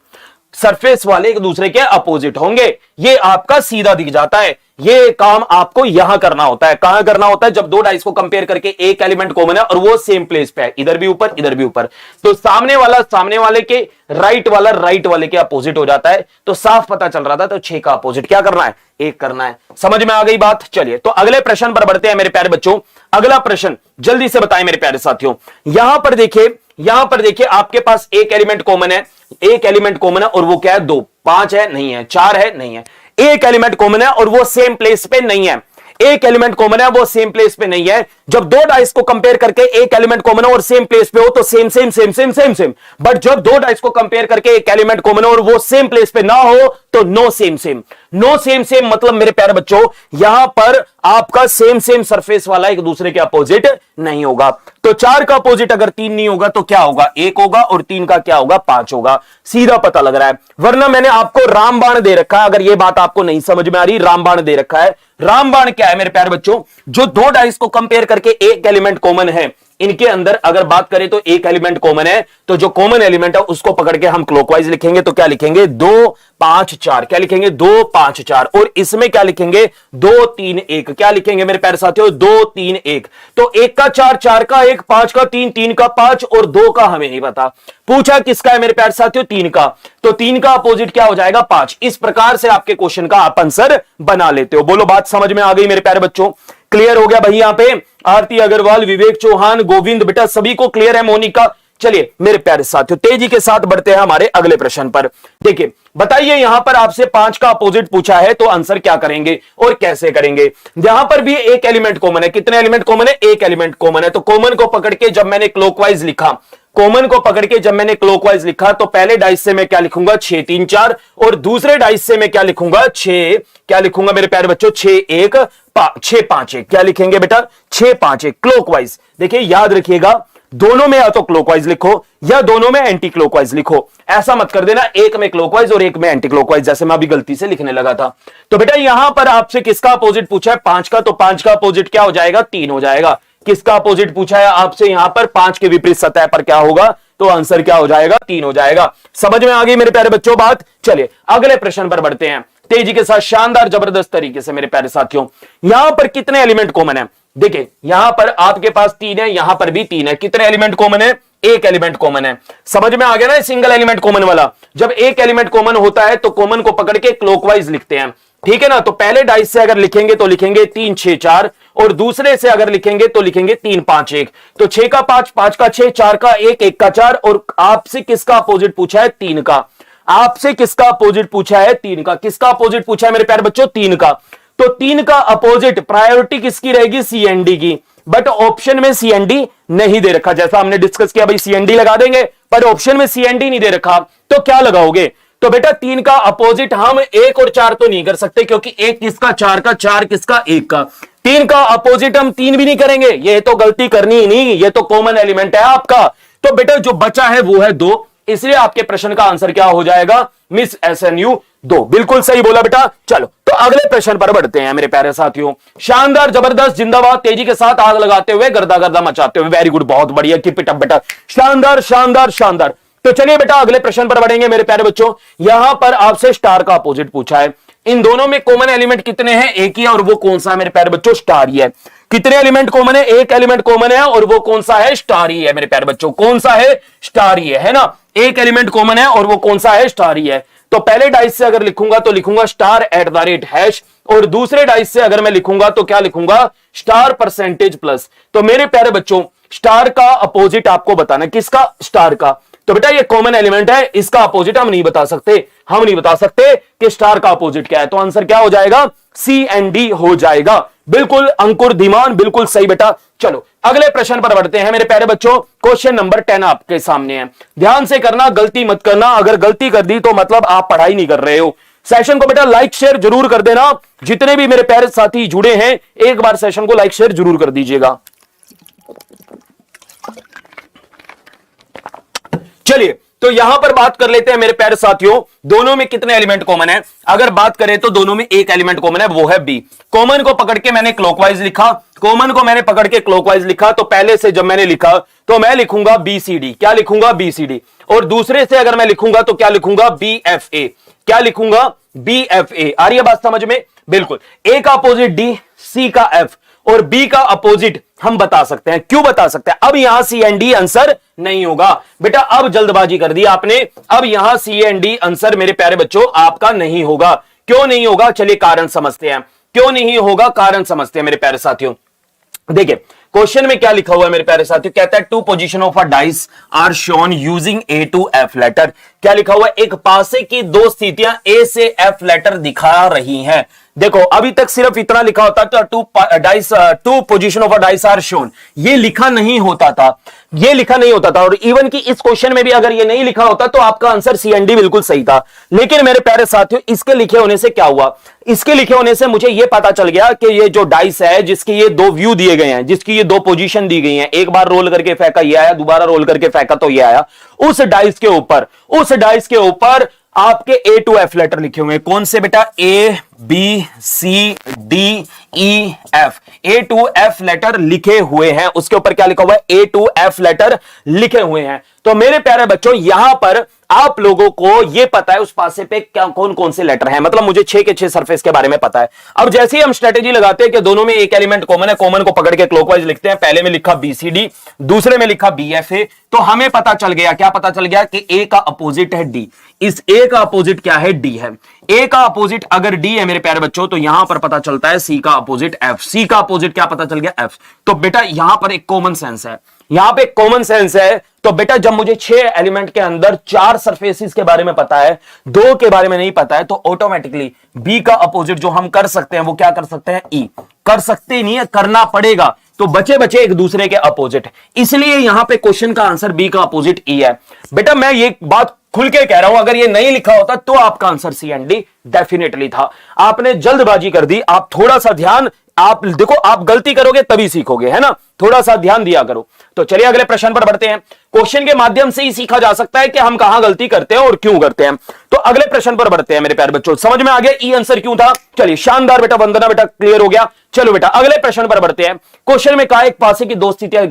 surface वाले एक दूसरे के अपोजिट होंगे। ये आपका सीधा दिख जाता है। ये काम आपको यहां करना होता है। कहां करना होता है? जब दो डाइस को कंपेयर करके एक एलिमेंट कॉमन है और वो सेम प्लेस पे है, इधर भी ऊपर इधर भी ऊपर, तो सामने वाला सामने वाले के, राइट वाला राइट वाले के अपोजिट हो जाता है। तो साफ पता चल रहा था, तो 6 का अपोजिट क्या करना है? 1 करना है। समझ में आ गई बात? चलिए तो अगले प्रश्न पर बढ़ते हैं मेरे प्यारे बच्चों। अगला प्रश्न जल्दी से बताएं मेरे प्यारे साथियों। यहां पर देखिए, यहां पर देखिए, आपके पास एक एलिमेंट कॉमन है, एक एलिमेंट कॉमन है और वो क्या है? 2। 5 है? नहीं है। 4 है? नहीं है। एक एलिमेंट कॉमन है और वो सेम प्लेस पे नहीं है। एक एलिमेंट कॉमन है, वो सेम प्लेस पे नहीं है। जब दो डाइस को कंपेयर करके एक एलिमेंट कॉमन है और सेम प्लेस पे हो तो same same same same same same. But जब दो डाइस को कंपेयर करके एक एलिमेंट कॉमन है और वो सेम प्लेस पे ना हो तो no same same. No same same मतलब मेरे प्यारे बच्चों, यहां पर आपका सेम सेम सरफेस वाला एक दूसरे के अपोजिट नहीं होगा। तो 4 का अपोजिट अगर 3 नहीं होगा तो क्या होगा? 1 होगा, और 3 का क्या होगा? 5 होगा। सीधा पता लग रहा है। वरना मैंने आपको रामबाण दे रखा है, अगर यह बात आपको नहीं समझ में आ रही, रामबाण दे रखा है। रामबाण क्या है मेरे प्यारे बच्चों? जो दो डाइस को कंपेयर करके एक एलिमेंट कॉमन है, इनके अंदर अगर बात करें तो एक एलिमेंट कॉमन है, तो जो कॉमन एलिमेंट है उसको पकड़ के हम क्लॉकवाइज लिखेंगे तो क्या लिखेंगे? 2 5 4। क्या लिखेंगे? 2 5 4। और इसमें क्या लिखेंगे? 2 3 1। क्या लिखेंगे मेरे प्यारे साथियों? 2 3 1। तो 1 का 4, 4 का 1, 5 का 3, 3 का 5 और 2 का हमें नहीं पता। पूछा किसका है मेरे प्यारे साथियों? 3 का। तो 3 का अपोजिट क्या हो जाएगा? 5। इस प्रकार से आपके क्वेश्चन का आप आंसर बना लेते हो। बोलो बात समझ में आ गई मेरे प्यारे बच्चों? क्लियर हो गया भाई? यहां पे आरती अग्रवाल, विवेक चौहान, गोविंद, बेटा सभी को क्लियर है? मोनिका, चलिए मेरे प्यारे साथियों तेजी के साथ बढ़ते हैं हमारे अगले प्रश्न पर। देखिए बताइए, यहां पर आपसे 5 का अपोजिट पूछा है तो आंसर क्या करेंगे और कैसे करेंगे? यहां पर भी एक एलिमेंट कॉमन है। कितने एलिमेंट कॉमन है? एक एलिमेंट कॉमन है। तो कॉमन को पकड़ के जब मैंने क्लॉकवाइज लिखा, कॉमन को पकड़ के जब मैंने क्लॉकवाइज लिखा तो पहले डाइस से मैं क्या लिखूंगा? 6 3 4, और दूसरे डाइस से मैं क्या लिखूंगा? 6, क्या लिखूंगा मेरे प्यारे बच्चों? 6 1 6 5 1। क्या लिखेंगे बेटा? 6 5 1 क्लॉकवाइज। देखिए याद रखिएगा, दोनों में या तो क्लॉकवाइज लिखो या दोनों में एंटी क्लॉकवाइज लिखो। ऐसा मत कर देना एक में क्लॉकवाइज और एक में एंटी क्लॉकवाइज, जैसे मैं अभी गलती से लिखने लगा था। तो बेटा यहां पर आपसे किसका अपोजिट पूछा है? 5 का। तो 5 का अपोजिट क्या हो जाएगा? 3 हो जाएगा। किसका अपोजिट पूछा है आपसे? यहां पर 5 के विपरीत सतह पर क्या होगा? तो आंसर क्या हो जाएगा? 3 हो जाएगा। समझ में आ गई मेरे प्यारे बच्चों बात? चलिए अगले प्रश्न पर बढ़ते हैं तेजी के साथ, शानदार जबरदस्त तरीके से मेरे प्यारे साथियों। यहां पर कितने एलिमेंट कॉमन है? देखिए यहां पर आपके पास 3 है, यहां पर भी 3 है। कितने एलिमेंट कॉमन है? एक एलिमेंट कॉमन है। समझ में आ गया ना सिंगल एलिमेंट कॉमन वाला? जब एक एलिमेंट कॉमन होता है तो कॉमन को पकड़ के क्लॉकवाइज लिखते हैं, ठीक है ना? तो पहले डाइस से अगर लिखेंगे तो लिखेंगे 3 6 4, और दूसरे से अगर लिखेंगे तो लिखेंगे 3 5 1। तो 6 का 5, 5 का 6, 4 का 1, 1 का 4, और आपसे किसका अपोजिट पूछा है? 3 का। आपसे किसका अपोजिट पूछा है? 3 का। किसका अपोजिट पूछा है मेरे प्यारे बच्चों? 3 का। तो 3 का अपोजिट, प्रायोरिटी किसकी रहेगी? सीएनडी की। बट ऑप्शन में सीएनडी नहीं दे रखा, जैसा हमने डिस्कस किया भाई सीएनडी लगा देंगे, पर ऑप्शन में सीएनडी नहीं दे रखा, तो क्या लगाओगे? तो बेटा 3 का अपोजिट हम 1 और 4 तो नहीं कर सकते, क्योंकि 1 किसका? 4 का, 4 किसका? 1 का। 3 का अपोजिट हम 3 भी नहीं करेंगे, ये तो गलती करनी ही नहीं, ये तो कॉमन एलिमेंट है आपका। तो बेटा जो बचा है वो है 2, इसलिए आपके प्रश्न का आंसर क्या हो जाएगा, मिस SNU 2। बिल्कुल सही बोला बेटा। चलो तो अगले प्रश्न पर बढ़ते हैं मेरे प्यारे साथियों। शानदार, जबरदस्त, जिंदाबाद, तेजी के साथ आग लगाते हुए, गर्दा गर्दा मचाते हुए। वेरी गुड, बहुत बढ़िया, कीप इट अप बेटा। शानदार शानदार शानदार। तो चलिए बेटा अगले प्रश्न पर बढ़ेंगे मेरे प्यारे बच्चों। यहां पर आपसे स्टार का अपोजिट पूछा है। इन दोनों में कॉमन एलिमेंट कितने हैं, एक ही है, और वो कौन सा है मेरे प्यारे बच्चों, स्टार ही है। कितने एलिमेंट कॉमन है, एक एलिमेंट कॉमन है, और वो कौन सा है, स्टार ही है मेरे प्यारे बच्चों। कौन सा है, स्टार ही है ना। एक एलिमेंट कॉमन है और वो कौन सा है, स्टार ही है। तो पहले डाइस से अगर लिखूंगा तो लिखूंगा स्टार @ और दूसरे डाइस से अगर मैं लिखूंगा तो क्या लिखूंगा, स्टार परसेंटेज प्लस। तो मेरे प्यारे बच्चों स्टार का अपोजिट आपको बताना, किसका, स्टार का। तो बेटा ये कॉमन एलिमेंट है, इसका अपोजिट हम नहीं बता सकते, हम नहीं बता सकते कि स्टार का अपोजिट क्या है। तो आंसर क्या हो जाएगा, C&D हो जाएगा। बिल्कुल अंकुर धीमान, बिल्कुल सही बेटा। चलो अगले प्रश्न पर बढ़ते हैं मेरे प्यारे बच्चों। क्वेश्चन नंबर 10 आपके सामने है, ध्यान से करना, गलती मत करना। अगर गलती कर दी तो मतलब आप पढ़ाई नहीं कर रहे हो। सेशन को बेटा लाइक शेयर जरूर कर देना। जितने भी मेरे प्यारे साथी जुड़े हैं एक बार सेशन को लाइक शेयर जरूर कर दीजिएगा। चलिए तो यहां पर बात कर लेते हैं मेरे प्यारे साथियों, दोनों में कितने एलिमेंट कॉमन है। अगर बात करें तो दोनों में एक एलिमेंट कॉमन है, वो है बी। कॉमन को पकड़ के मैंने क्लॉकवाइज लिखा, कॉमन को मैंने पकड़ के क्लॉकवाइज लिखा, तो पहले से जब मैंने लिखा तो मैं लिखूंगा BCD। क्या लिखूंगा, BCD। और दूसरे से अगर मैं लिखूंगा तो क्या लिखूंगा, BFA। क्या लिखूंगा, BFA। आ रही है बात समझ में, बिल्कुल। ए का अपोजिट D, C का F, और बी का अपोजिट हम बता सकते हैं। क्यों बता सकते हैं, अब यहां C&D आंसर नहीं होगा बेटा, अब जल्दबाजी कर दी आपने। अब यहां C&D आंसर मेरे प्यारे बच्चों आपका नहीं होगा। क्यों नहीं होगा, चलिए कारण समझते हैं। क्यों नहीं होगा, कारण समझते हैं मेरे प्यारे साथियों। देखिए क्वेश्चन में क्या लिखा हुआ है मेरे प्यारे साथियों, कहता है 2 position of a dice are shown using A to F letter. क्या लिखा हुआ है, एक पासे की दो स्थितियां A से F लेटर दिखा रही हैं। देखो अभी तक सिर्फ इतना लिखा होता था, two position of a dice are shown, ये लिखा नहीं होता था, ये लिखा नहीं होता था। और इवन कि इस क्वेश्चन में भी अगर ये नहीं लिखा होता तो आपका आंसर C&D बिल्कुल सही था। लेकिन मेरे प्यारे साथियों इसके लिखे होने से क्या हुआ, इसके लिखे होने से मुझे ये पता चल गया कि ये जो डाइस है जिसके ये दो व्यू दिए गए हैं, जिसकी ये दो पोजीशन दी गई हैं, एक बार रोल करके फेंका ये आया, दोबारा रोल करके फेंका तो ये आया, उस डाइस के ऊपर आपके A to F लेटर लिखे हुए हैं। कौन से बेटा, A B C D E F, A to F letter लिखे हुए हैं। उसके ऊपर क्या लिखा हुआ है, A to F लेटर लिखे हुए हैं। तो मेरे प्यारे बच्चों यहां पर आप लोगों को यह पता है उस पासे पे क्या कौन कौन से लेटर हैं, मतलब मुझे 6 के 6 सरफेस के बारे में पता है। अब जैसे ही हम स्ट्रेटेजी लगाते हैं कि दोनों में एक एलिमेंट कॉमन है, कॉमन को पकड़ के क्लॉकवाइज लिखते हैं। पहले में लिखा BCD, दूसरे में लिखा BFA, तो हमें पता चल गया, क्या पता चल गया कि A का अपोजिट है D। इस A का अपोजिट क्या है, D है। A का अपोजिट अगर D है मेरे प्यारे बच्चों तो यहां पर पता चलता है C का अपोजिट F। C का अपोजिट क्या पता चल गया, F। तो बेटा यहां पर एक कॉमन सेंस है, यहां पे कॉमन सेंस है। तो बेटा जब मुझे 6 एलिमेंट के अंदर 4 सरफेसेस के बारे में पता है, 2 के बारे में नहीं पता है, तो ऑटोमेटिकली बी का अपोजिट जो हम कर सकते हैं वो क्या कर सकते हैं, ई। कर सकते नहीं है, करना पड़ेगा। तो बचे बचे एक दूसरे के अपोजिट, इसलिए यहां पे क्वेश्चन का आंसर बी का अपोजिट ई है। बेटा मैं ये बात खुल के कह रहा हूं, अगर ये नहीं लिखा होता तो आपका आंसर C&D डेफिनेटली था। आपने जल्दबाजी कर दी। आप थोड़ा सा ध्यान, आप देखो आप गलती करोगे तभी सीखोगे, है ना, थोड़ा सा ध्यान दिया करो। तो चलिए अगले प्रश्न पर बढ़ते हैं। क्वेश्चन के माध्यम से ही सीखा जा सकता है कि हम कहां गलती करते हैं और क्यों करते हैं। तो अगले प्रश्न पर बढ़ते हैं मेरे प्यारे बच्चों। समझ में आ गया ई आंसर क्यों था। चलिए शानदार बेटा, वंदना बेटा, क्लियर हो गया। चलो बेटा अगले प्रश्न पर बढ़ते हैं। क्वेश्चन में कहा एक पासे की दो स्थितियां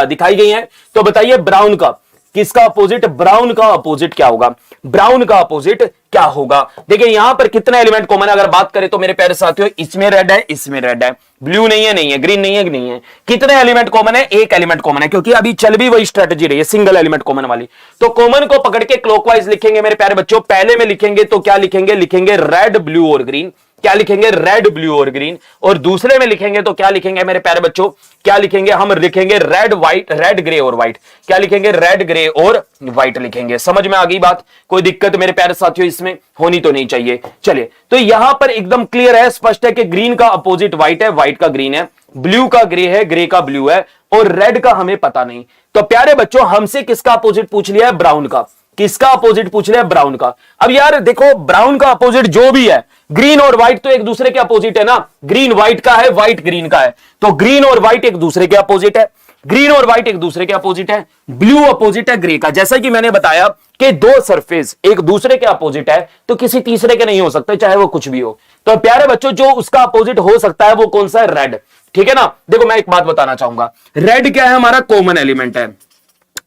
दिखाई गई हैं, तो बताइए ब्राउन का किसका अपोजिट, ब्राउन का अपोजिट क्या होगा, ब्राउन का अपोजिट क्या होगा। देखिए यहां पर कितना एलिमेंट कॉमन है, अगर बात करें तो मेरे प्यारे साथियों इसमें रेड है, इसमें रेड है, ब्लू नहीं है, नहीं है, ग्रीन नहीं है, नहीं है। कितने एलिमेंट कॉमन है, एक एलिमेंट कॉमन है, क्योंकि अभी चल भी वही स्ट्रेटजी रही है, सिंगल एलिमेंट कॉमन वाली। तो कॉमन को पकड़ के क्लॉकवाइज लिखेंगे मेरे प्यारे बच्चों। पहले में लिखेंगे तो क्या लिखेंगे, लिखेंगे रेड ब्लू और ग्रीन। क्या लिखेंगे, रेड ब्लू और ग्रीन। और दूसरे में लिखेंगे तो क्या लिखेंगे मेरे प्यारे बच्चों, क्या लिखेंगे, हम लिखेंगे रेड व्हाइट, रेड ग्रे और व्हाइट। क्या लिखेंगे, रेड ग्रे और व्हाइट लिखेंगे। समझ में आ गई बात, कोई दिक्कत मेरे प्यारे साथियों इसमें होनी तो नहीं चाहिए। चलिए तो यहां पर एकदम क्लियर है, स्पष्ट है कि ग्रीन का अपोजिट व्हाइट है, व्हाइट का ग्रीन है, ब्लू का ग्रे है, ग्रे का ब्लू है, और रेड का हमें पता नहीं। तो प्यारे बच्चों हमसे किसका अपोजिट पूछ लिया है, ब्राउन का। किसका अपोजिट पूछ लिया, ब्राउन का। अब यार देखो ब्राउन का अपोजिट जो भी है, ग्रीन और व्हाइट तो एक दूसरे के अपोजिट है ना, ग्रीन व्हाइट का है, व्हाइट ग्रीन का है, तो ग्रीन और व्हाइट एक दूसरे के अपोजिट है। ग्रीन और व्हाइट एक दूसरे के अपोजिट है, ब्लू अपोजिट है ग्रे का। जैसा कि मैंने बताया कि दो सरफेस एक दूसरे के अपोजिट है तो किसी तीसरे के नहीं हो सकते, चाहे वो कुछ भी हो। तो प्यारे बच्चों, जो उसका अपोजिट हो सकता है वो कौन सा है? रेड। ठीक है ना। देखो मैं एक बात बताना चाहूंगा, रेड क्या है? हमारा कॉमन एलिमेंट है।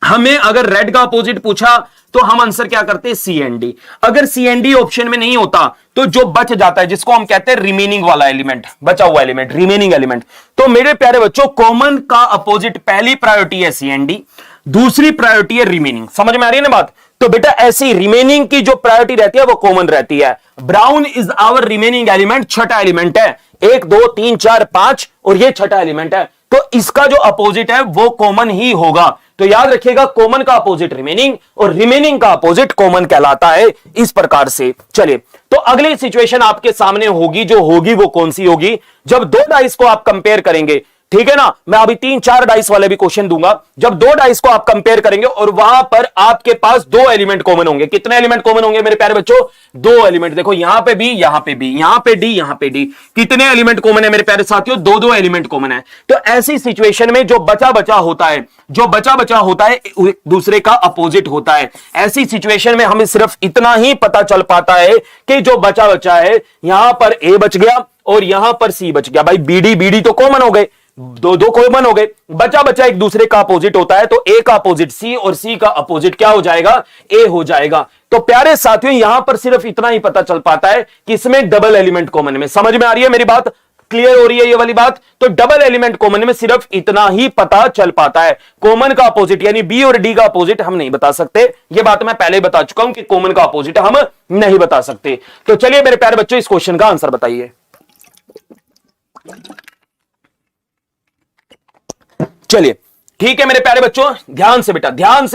हमें अगर रेड का अपोजिट पूछा तो हम आंसर क्या करते हैं? सी एंड डी। अगर सी एंड डी ऑप्शन में नहीं होता तो जो बच जाता है, जिसको हम कहते हैं रिमेनिंग वाला एलिमेंट, बचा हुआ एलिमेंट, रिमेनिंग एलिमेंट। तो मेरे प्यारे बच्चों, कॉमन का अपोजिट पहली प्रायोरिटी है सी एंड डी, दूसरी प्रायोरिटी है रिमेनिंग। समझ में आ रही है ना बात? तो बेटा ऐसी रिमेनिंग की जो प्रायोरिटी रहती है वो कॉमन रहती है। Brown is our remaining element, छठा एलिमेंट है। 1 2 3 4 5 और ये छठा एलिमेंट है, तो इसका जो अपोजिट है वो कॉमन ही होगा। तो याद रखिएगा, कॉमन का अपोजिट रिमेनिंग और रिमेनिंग का अपोजिट कॉमन कहलाता है। इस प्रकार से चलिए, तो अगली सिचुएशन आपके सामने होगी, जो होगी वो कौन सी होगी? जब दो डाइस को आप कंपेयर करेंगे, ठीक है ना। मैं अभी 3-4 डाइस वाले भी क्वेश्चन दूंगा। जब दो डाइस को आप कंपेयर करेंगे और वहां पर आपके पास दो एलिमेंट कॉमन होंगे। कितने एलिमेंट कॉमन होंगे मेरे प्यारे बच्चों? दो एलिमेंट। देखो यहां पे बी, यहां पे बी, यहां पे डी, यहां पे डी। कितने एलिमेंट कॉमन है मेरे प्यारे साथियों? दो दो एलिमेंट कॉमन है। तो ऐसी सिचुएशन में जो बचा बचा होता है, जो बचा बचा होता है एक दूसरे का अपोजिट होता है। ऐसी सिचुएशन में हमें सिर्फ इतना ही पता चल पाता है कि जो बचा बचा है, यहां पर ए बच गया और यहां पर सी बच गया। भाई बीडी बीडी तो कॉमन हो गए, दो दो कॉमन हो गए, बचा बचा एक दूसरे का अपोजिट होता है। तो ए का अपोजिट सी और सी का अपोजिट क्या हो जाएगा? ए हो जाएगा। तो प्यारे साथियों, यहां पर सिर्फ इतना ही पता चल पाता है कि इसमें डबल एलिमेंट कॉमन में। समझ में आ रही है मेरी बात? क्लियर हो रही है ये वाली बात? तो डबल एलिमेंट कॉमन में सिर्फ इतना ही पता चल पाता है। कॉमन का अपोजिट यानी बी और डी का अपोजिट हम नहीं बता सकते। ये बात मैं पहले बता चुका हूं कि कॉमन का अपोजिट हम नहीं बता सकते। तो चलिए मेरे प्यारे बच्चों, इस क्वेश्चन का आंसर बताइए। चलिए ठीक है मेरे प्यारे बच्चों, ध्यान से बेटा, ध्यान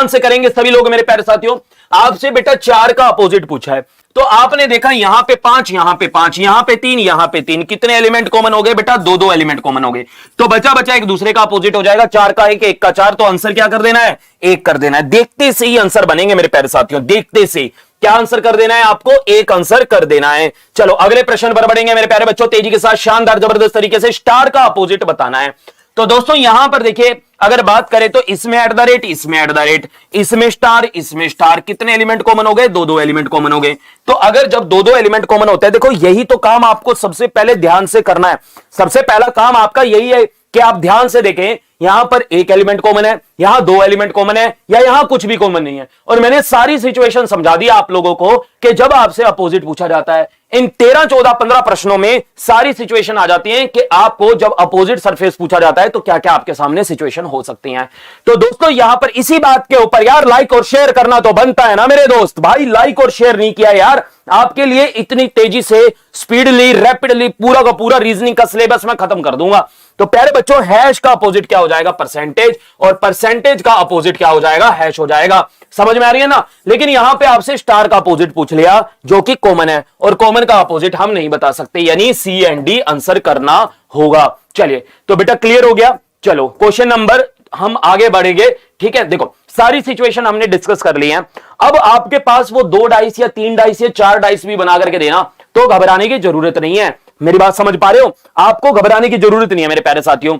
से करेंगे सभी लोग। मेरे प्यारे साथियों, आपसे बेटा 4 का अपोजिट पूछा है, तो आपने देखा यहां पे 5, यहां पे 5, यहां पे 3, यहां पे 3। कितने एलिमेंट कॉमन हो गए बेटा? दो दो एलिमेंट कॉमन हो गए। तो बचा बचा एक दूसरे का अपोजिट हो जाएगा। 4 का 1, 1 का 4। तो आंसर क्या कर देना है? 1 कर देना है। देखते से ही आंसर बनेंगे मेरे प्यारे साथियों, देखते से। क्या आंसर कर देना है आपको? 1 आंसर कर देना है। चलो अगले प्रश्न पर बढ़ेंगे मेरे प्यारे बच्चों, तेजी के साथ, शानदार जबरदस्त तरीके से। स्टार का अपोजिट बताना है। तो दोस्तों यहां पर देखिए, अगर बात करें तो इसमें एट द रेट, इसमें एट द रेट, इसमें स्टार, इसमें स्टार। कितने एलिमेंट कॉमन हो गए? दो दो एलिमेंट कॉमन हो गए। तो अगर जब दो दो एलिमेंट कॉमन होते हैं, देखो यही तो काम आपको सबसे पहले ध्यान से करना है। सबसे पहला काम आपका यही है कि आप ध्यान से देखें, यहां पर एक एलिमेंट कॉमन है, यहां दो एलिमेंट कॉमन है, या यहां कुछ भी कॉमन नहीं है। और मैंने सारी सिचुएशन समझा दी आप लोगों को कि जब आपसे अपोजिट पूछा जाता है, इन 13, 14, 15 प्रश्नों में सारी सिचुएशन आ जाती है कि आपको जब अपोजिट सरफेस पूछा जाता है तो क्या क्या आपके सामने सिचुएशन हो सकती है। तो दोस्तों यहां पर इसी बात के ऊपर यार लाइक और शेयर करना तो बनता है ना मेरे दोस्त। भाई लाइक और शेयर नहीं किया यार, आपके लिए इतनी तेजी से, स्पीडली, रैपिडली पूरा का पूरा रीजनिंग का सिलेबस मैं खत्म कर दूंगा। तो प्यारे बच्चों, हैश का अपोजिट क्या हो जाएगा? परसेंटेज। और परसेंटेज का अपोजिट क्या हो जाएगा? हैश हो जाएगा। समझ में आ रही है ना? लेकिन यहां पे आपसे स्टार का अपोजिट पूछ लिया जो कि कॉमन है, और कॉमन का अपोजिट हम नहीं बता सकते, यानी सी एंड डी आंसर करना होगा। चलिए तो बेटा क्लियर हो गया। चलो क्वेश्चन नंबर हम आगे बढ़ेंगे। ठीक है, देखो सारी सिचुएशन हमने डिस्कस कर ली है। अब आपके पास वो 2 डाइस या 3 डाइस या 4 डाइस भी बना करके देना, तो घबराने की जरूरत नहीं है। मेरी बात समझ पा रहे हो? आपको घबराने की जरूरत नहीं है मेरे प्यारे साथियों।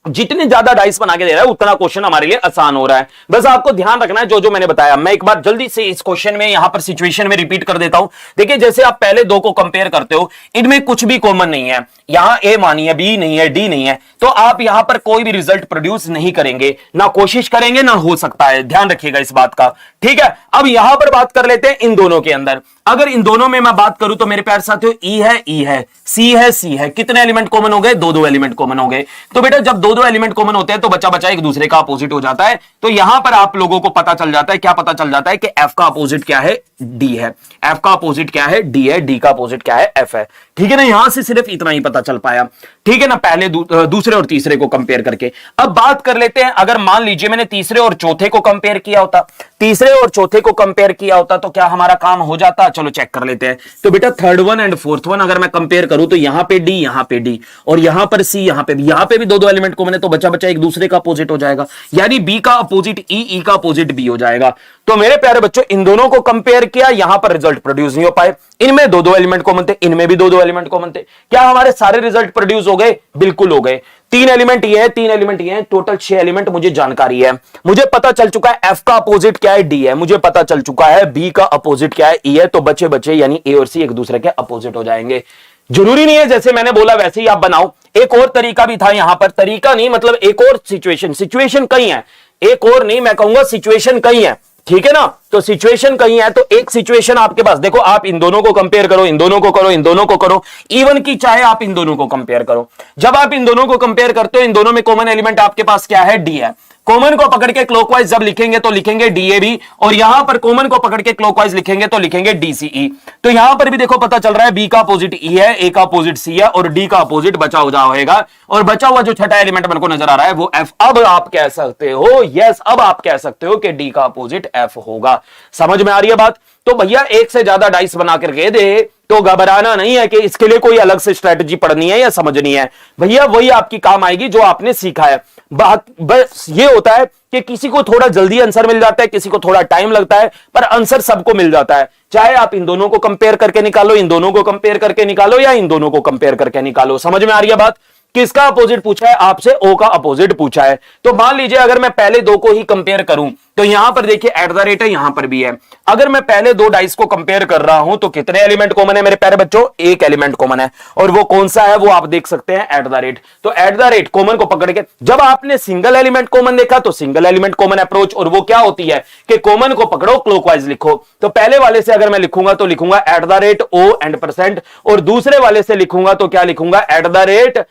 जितने ज्यादा डाइस बना के दे रहा है उतना क्वेश्चन हमारे लिए आसान हो रहा है। बस आपको ध्यान रखना है जो जो मैंने बताया। मैं एक बार जल्दी से इस क्वेश्चन में यहां पर सिचुएशन में रिपीट कर देता हूं। देखिए जैसे आप पहले दो को कंपेयर करते हो, इनमें कुछ भी कॉमन नहीं है। यहां ए मानी है, बी नहीं है, डी नहीं है, तो आप यहां पर कोई भी रिजल्ट प्रोड्यूस नहीं करेंगे, ना कोशिश करेंगे, ना हो सकता है। ध्यान रखिएगा इस बात का। ठीक है, अब यहां पर बात कर लेते हैं इन दोनों के अंदर। अगर इन दोनों में मैं बात करूं तो मेरे प्यारे साथियों, ई है, ई है, सी है, सी है। कितने एलिमेंट कॉमन हो गए? दो दो एलिमेंट कॉमन हो गए। तो बेटा जब दो दो एलिमेंट कॉमन होते हैं तो बच्चा बच्चा एक दूसरे का अपोजिट हो जाता है। तो यहां पर आप लोगों को पता चल जाता है, क्या पता चल जाता है कि एफ का अपोजिट क्या है? डी है। एफ का अपोजिट क्या है? डी है। डी का अपोजिट क्या है? एफ है। ठीक है ना, यहां से सिर्फ इतना ही पता चल पाया। ठीक है ना, पहले दूसरे और तीसरे को कंपेयर करके। अब बात कर लेते हैं, अगर मान लीजिए मैंने तीसरे और चौथे को कंपेयर किया होता, तीसरे और चौथे को कंपेयर किया होता तो क्या हमारा काम हो जाता? चलो चेक कर लेते हैं। तो बेटा third one and fourth one अगर मैं कंपेयर करूं तो यहां पे डी, यहां पे डी, और यहां पर सी, यहां पे भी दो दो एलिमेंट कॉमन है, तो बच्चा बच्चा एक दूसरे का अपोजिट हो जाएगा। यानी बी का अपोजिट ई, ई का अपोजिट बी हो जाएगा। तो मेरे प्यारे बच्चों, इन दोनों को कंपेयर किया, यहां पर रिजल्ट प्रोड्यूस नहीं हो पाए। इनमें दो दो एलिमेंट कॉमन थे, इनमें भी दो दो एलिमेंट कॉमन थे। क्या हमारे सारे रिजल्ट प्रोड्यूस हो गए? बिल्कुल हो गए। तीन एलिमेंट ये है, तीन एलिमेंट ये है, टोटल 6 एलिमेंट मुझे जानकारी है। मुझे पता चल चुका है एफ का अपोजिट क्या है, डी है। मुझे पता चल चुका है बी का अपोजिट क्या है, ई है। तो बचे बचे यानी ए और सी एक दूसरे के अपोजिट हो जाएंगे। जरूरी नहीं है जैसे मैंने बोला वैसे ही आप बनाओ, एक और तरीका भी था यहां पर, तरीका नहीं मतलब एक और सिचुएशन कई है, एक और नहीं मैं कहूंगा सिचुएशन कई है, ठीक है ना। तो सिचुएशन कहीं है, तो एक सिचुएशन आपके पास देखो, आप इन दोनों को कंपेयर करो, इन दोनों को करो, इन दोनों को करो, इवन की चाहे आप इन दोनों को कंपेयर करो। जब आप इन दोनों को कंपेयर करते हो, इन दोनों में कॉमन एलिमेंट आपके पास क्या है, डी है। कॉमन को पकड़ के क्लॉकवाइज जब लिखेंगे तो लिखेंगे डीएबी, और यहां पर कॉमन को पकड़ के क्लॉकवाइज लिखेंगे तो लिखेंगे डीसीई। तो यहां पर भी देखो पता चल रहा है बी का अपोजिट ई है, ए का अपोजिट सी है, और डी का अपोजिट बचा हो जाएगा, और बचा हुआ जो छठा एलिमेंट मेरे को नजर आ रहा है वो एफ। अब आप कह सकते हो, यस अब आप कह सकते हो कि डी का अपोजिट एफ होगा। समझ में आ रही है बात। तो भैया एक से ज्यादा डाइस बना करके दे तो घबराना नहीं है कि इसके लिए कोई अलग से स्ट्रेटजी पढ़नी है या समझनी है, भैया वही आपकी काम आएगी जो आपने सीखा है। बात बस ये होता है कि किसी को थोड़ा जल्दी आंसर मिल जाता है, किसी को थोड़ा टाइम लगता है, पर आंसर सबको मिल जाता है। चाहे आप इन दोनों को कंपेयर करके निकालो, इन दोनों को कंपेयर करके निकालो, या इन दोनों को कंपेयर करके निकालो। समझ में आ रही है बात। किसका अपोजिट पूछा है आपसे, ओ का अपोजिट पूछा है। तो मान लीजिए अगर मैं पहले दो को ही कंपेयर करूं तो यहां पर देखिए एट द रेट है, यहां पर भी है। अगर मैं पहले दो डाइस को कंपेयर कर रहा हूं तो कितने एलिमेंट कॉमन है मेरे प्यारे बच्चों, एक एलिमेंट कॉमन है, और वो कौन सा है वो आप देख सकते हैं एट द रेट। तो एट द रेट कॉमन को पकड़ के, जब आपने सिंगल एलिमेंट कॉमन देखा तो सिंगल एलिमेंट कॉमन अप्रोच, और वो क्या होती है कि कॉमन को पकड़ो क्लॉकवाइज लिखो। तो पहले वाले से अगर मैं लिखूंगा तो लिखूंगा at the rate or and percent, और दूसरे वाले से लिखूंगा तो क्या लिखूंगा एट द रेट